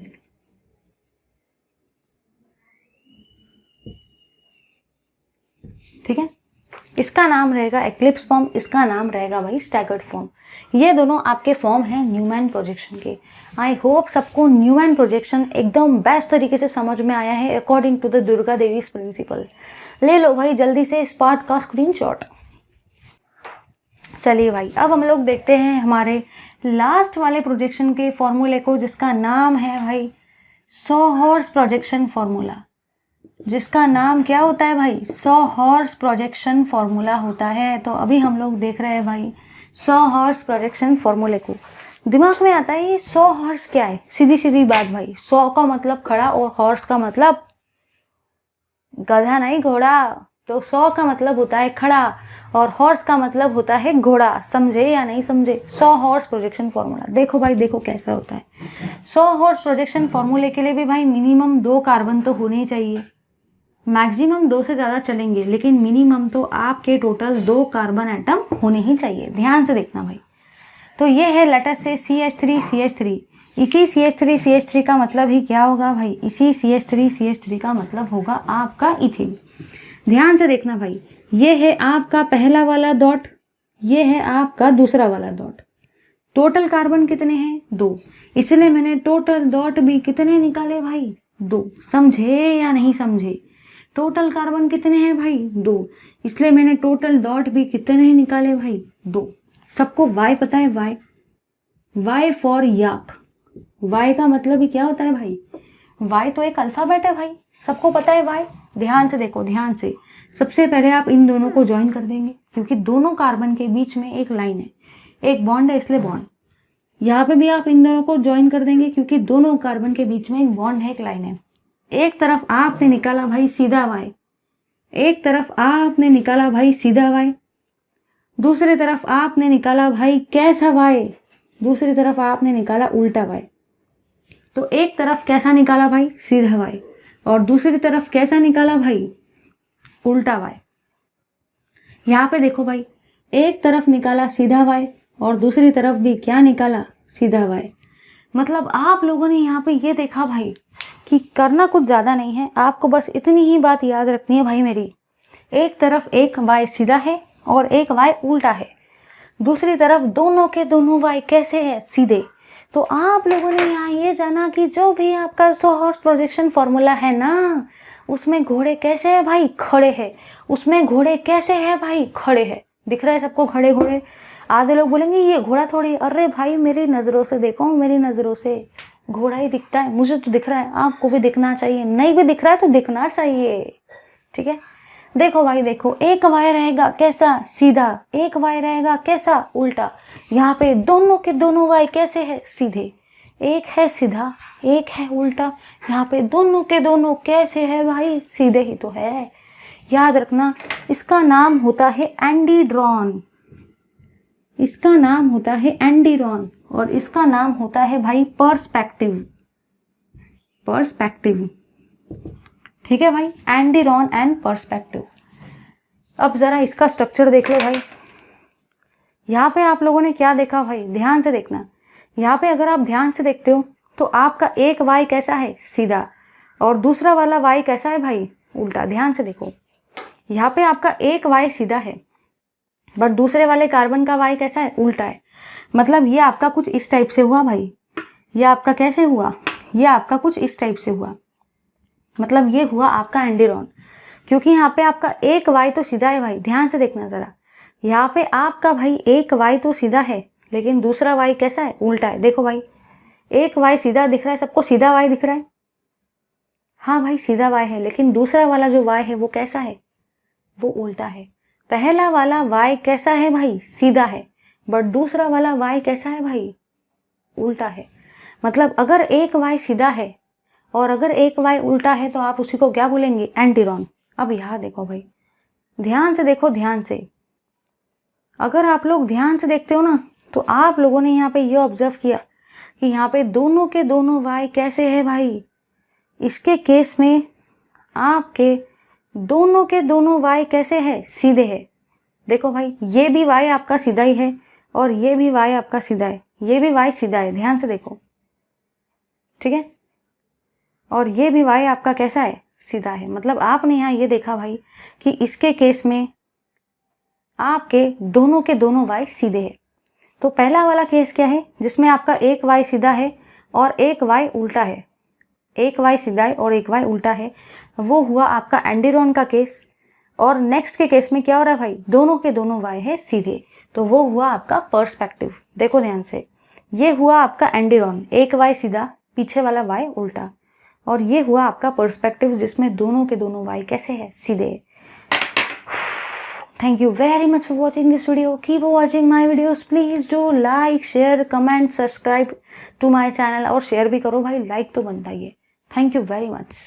ठीक है, इसका नाम रहेगा एक्लिप्स फॉर्म, इसका नाम रहेगा भाई स्टैगर्ड फॉर्म। ये दोनों आपके फॉर्म हैं न्यूमैन प्रोजेक्शन के। आई होप सबको न्यूमैन प्रोजेक्शन एकदम बेस्ट तरीके से समझ में आया है अकॉर्डिंग टू द दुर्गा देवीज प्रिंसिपल। ले लो भाई जल्दी से इस पार्ट का स्क्रीनशॉट। चलिए भाई अब हम लोग देखते हैं हमारे लास्ट वाले प्रोजेक्शन के फॉर्मूले को, जिसका नाम है भाई सॉ हॉर्स प्रोजेक्शन फॉर्मूला। जिसका नाम क्या होता है भाई? सॉ हॉर्स प्रोजेक्शन फॉर्मूला होता है। तो अभी हम लोग देख रहे हैं भाई सॉ हॉर्स प्रोजेक्शन फॉर्मूले को। दिमाग में आता है ये सॉ हॉर्स क्या है? सीधी सीधी बात भाई, सॉ का मतलब खड़ा और हॉर्स का मतलब गधा नहीं घोड़ा। तो सॉ का मतलब होता है खड़ा और हॉर्स का मतलब होता है घोड़ा। समझे या नहीं समझे? सॉ हॉर्स प्रोजेक्शन फॉर्मूला देखो भाई, देखो कैसा होता है। सॉ हॉर्स प्रोजेक्शन फॉर्मूले के लिए भी भाई मिनिमम 2 कार्बन तो होने ही चाहिए। मैक्सिमम 2 से ज़्यादा चलेंगे, लेकिन मिनिमम तो आपके टोटल 2 कार्बन एटम होने ही चाहिए। ध्यान से देखना भाई। तो ये है लेटर से CH3 CH3। इसी CH3 CH3 का मतलब ही क्या होगा भाई? इसी CH3 CH3 का मतलब होगा आपका इथिल। ध्यान से देखना भाई, ये है आपका पहला वाला डॉट, ये है आपका दूसरा वाला डॉट। टोटल कार्बन कितने हैं? 2। इसलिए मैंने टोटल डॉट भी कितने निकाले भाई? 2। समझे या नहीं समझे? टोटल कार्बन कितने हैं भाई? 2। इसलिए मैंने टोटल डॉट भी कितने निकाले भाई? 2। सबको वाई पता है? Y, Y for yak. Y का मतलब ही क्या होता है भाई? वाई तो एक अल्फाबेट है भाई, सबको पता है वाई। ध्यान से देखो, ध्यान से। सबसे पहले आप इन दोनों को ज्वाइन कर देंगे, क्योंकि दोनों कार्बन के बीच में एक लाइन है, एक बॉन्ड है, इसलिए बॉन्ड। यहाँ पे भी आप इन दोनों को ज्वाइन कर देंगे, क्योंकि दोनों कार्बन के बीच में एक बॉन्ड है, एक लाइन है। एक तरफ आपने निकाला भाई सीधा वाई, एक तरफ आपने निकाला भाई सीधा वाई, दूसरी तरफ आपने निकाला भाई कैसा वाई, दूसरी तरफ आपने निकाला उल्टा वाई। तो एक तरफ कैसा निकाला भाई? सीधा वाई, और दूसरी तरफ कैसा निकाला भाई? उल्टा वाई। यहाँ पे देखो भाई, एक तरफ निकाला सीधा वाई और दूसरी तरफ भी क्या निकाला? सीधा वाई। मतलब आप लोगों ने यहाँ पे ये देखा भाई कि करना कुछ ज़्यादा नहीं है, आपको बस इतनी ही बात याद रखनी है भाई मेरी। एक तरफ एक वाई सीधा है और एक वाई उल्टा है, दूसरी तरफ दोनों के दोनों वाई कैसे है? सीधे। तो आप लोगों ने यहाँ ये जाना कि जो भी आपका सॉ हॉर्स प्रोजेक्शन फॉर्मूला है ना, उसमें घोड़े कैसे है भाई? खड़े है। उसमें घोड़े कैसे है भाई? खड़े है। दिख रहा है सबको खड़े घोड़े? आधे लोग बोलेंगे ये घोड़ा थोड़ी। अरे भाई मेरी नज़रों से देखो, मेरी नज़रों से घोड़ा ही दिखता है, मुझे तो दिख रहा है, आपको भी दिखना चाहिए। नहीं भी दिख रहा है तो दिखना चाहिए, ठीक है? देखो भाई देखो, एक वाई रहेगा कैसा? सीधा। एक वाई रहेगा कैसा? उल्टा। यहाँ पे दोनों के दोनों वाई कैसे है? सीधे। एक है सीधा, एक है उल्टा। यहाँ पे दोनों के दोनों कैसे है भाई? सीधे ही तो है। याद रखना, इसका नाम होता है एंडीड्रॉन। इसका नाम होता है एंडीड्रॉन और इसका नाम होता है भाई पर्सपेक्टिव। पर्सपेक्टिव, ठीक है भाई? एंडीड्रॉन एंड पर्सपेक्टिव। अब जरा इसका स्ट्रक्चर देख लो भाई। यहाँ पे आप लोगों ने क्या देखा भाई? ध्यान से देखना। यहाँ पे अगर आप ध्यान से देखते हो तो आपका एक वाई कैसा है? सीधा, और दूसरा वाला वाई कैसा है भाई? उल्टा। ध्यान से देखो, यहाँ पे आपका एक वाई सीधा है, बट दूसरे वाले कार्बन का वाई कैसा है? उल्टा है। मतलब ये आपका कुछ इस टाइप से हुआ भाई। ये आपका कैसे हुआ? ये आपका कुछ इस टाइप से हुआ। मतलब ये हुआ आपका एंडीड्रॉन, क्योंकि यहाँ पे आपका एक वाई तो सीधा है भाई। ध्यान से देखना ज़रा, यहाँ पे आपका भाई एक वाई तो सीधा है, लेकिन दूसरा वाई कैसा है? उल्टा है। देखो भाई, एक वाई सीधा दिख रहा है सबको, सीधा वाई दिख रहा है। हाँ भाई सीधा वाई है, लेकिन दूसरा वाला जो वाई है वो कैसा है? वो उल्टा है। पहला वाला वाई कैसा है भाई? सीधा है, बट दूसरा वाला वाई कैसा है भाई? उल्टा है। मतलब अगर एक वाई सीधा है और अगर एक वाई उल्टा है तो आप उसी को क्या बोलेंगे? एंटीड्रॉन। अब यहाँ देखो भाई, ध्यान से देखो, ध्यान से। अगर आप लोग ध्यान से देखते हो ना, तो आप लोगों ने यहाँ पे ये ऑब्जर्व किया कि यहाँ पे दोनों के दोनों वाई कैसे है भाई? इसके केस में आपके दोनों के दोनों वाई कैसे है? सीधे है। देखो भाई, ये भी वाई आपका सीधा ही है और ये भी वाई आपका सीधा है, ये भी वाई सीधा है। ध्यान से देखो, ठीक है? और ये भी वाई आपका कैसा है? सीधा है। मतलब आपने यहाँ ये देखा भाई कि इसके केस में आपके दोनों के दोनों y सीधे हैं। तो पहला वाला केस क्या है, जिसमें आपका एक y सीधा है और एक y उल्टा है, एक y सीधा है और एक y उल्टा है, वो हुआ आपका एंडिरॉन का केस। और नेक्स्ट के केस में क्या हो रहा है भाई, दोनों के दोनों y है सीधे, तो वो हुआ आपका पर्सपेक्टिव। देखो ध्यान से, ये हुआ आपका एंडिरॉन, एक y सीधा पीछे वाला y उल्टा, और ये हुआ आपका पर्सपेक्टिव जिसमें दोनों के दोनों y कैसे है, सीधे। Thank you very much for watching this video. Keep watching my videos. Please do like, share, comment, subscribe to my channel और शेयर भी करो भाई, लाइक तो बनता ही है। Thank you very much.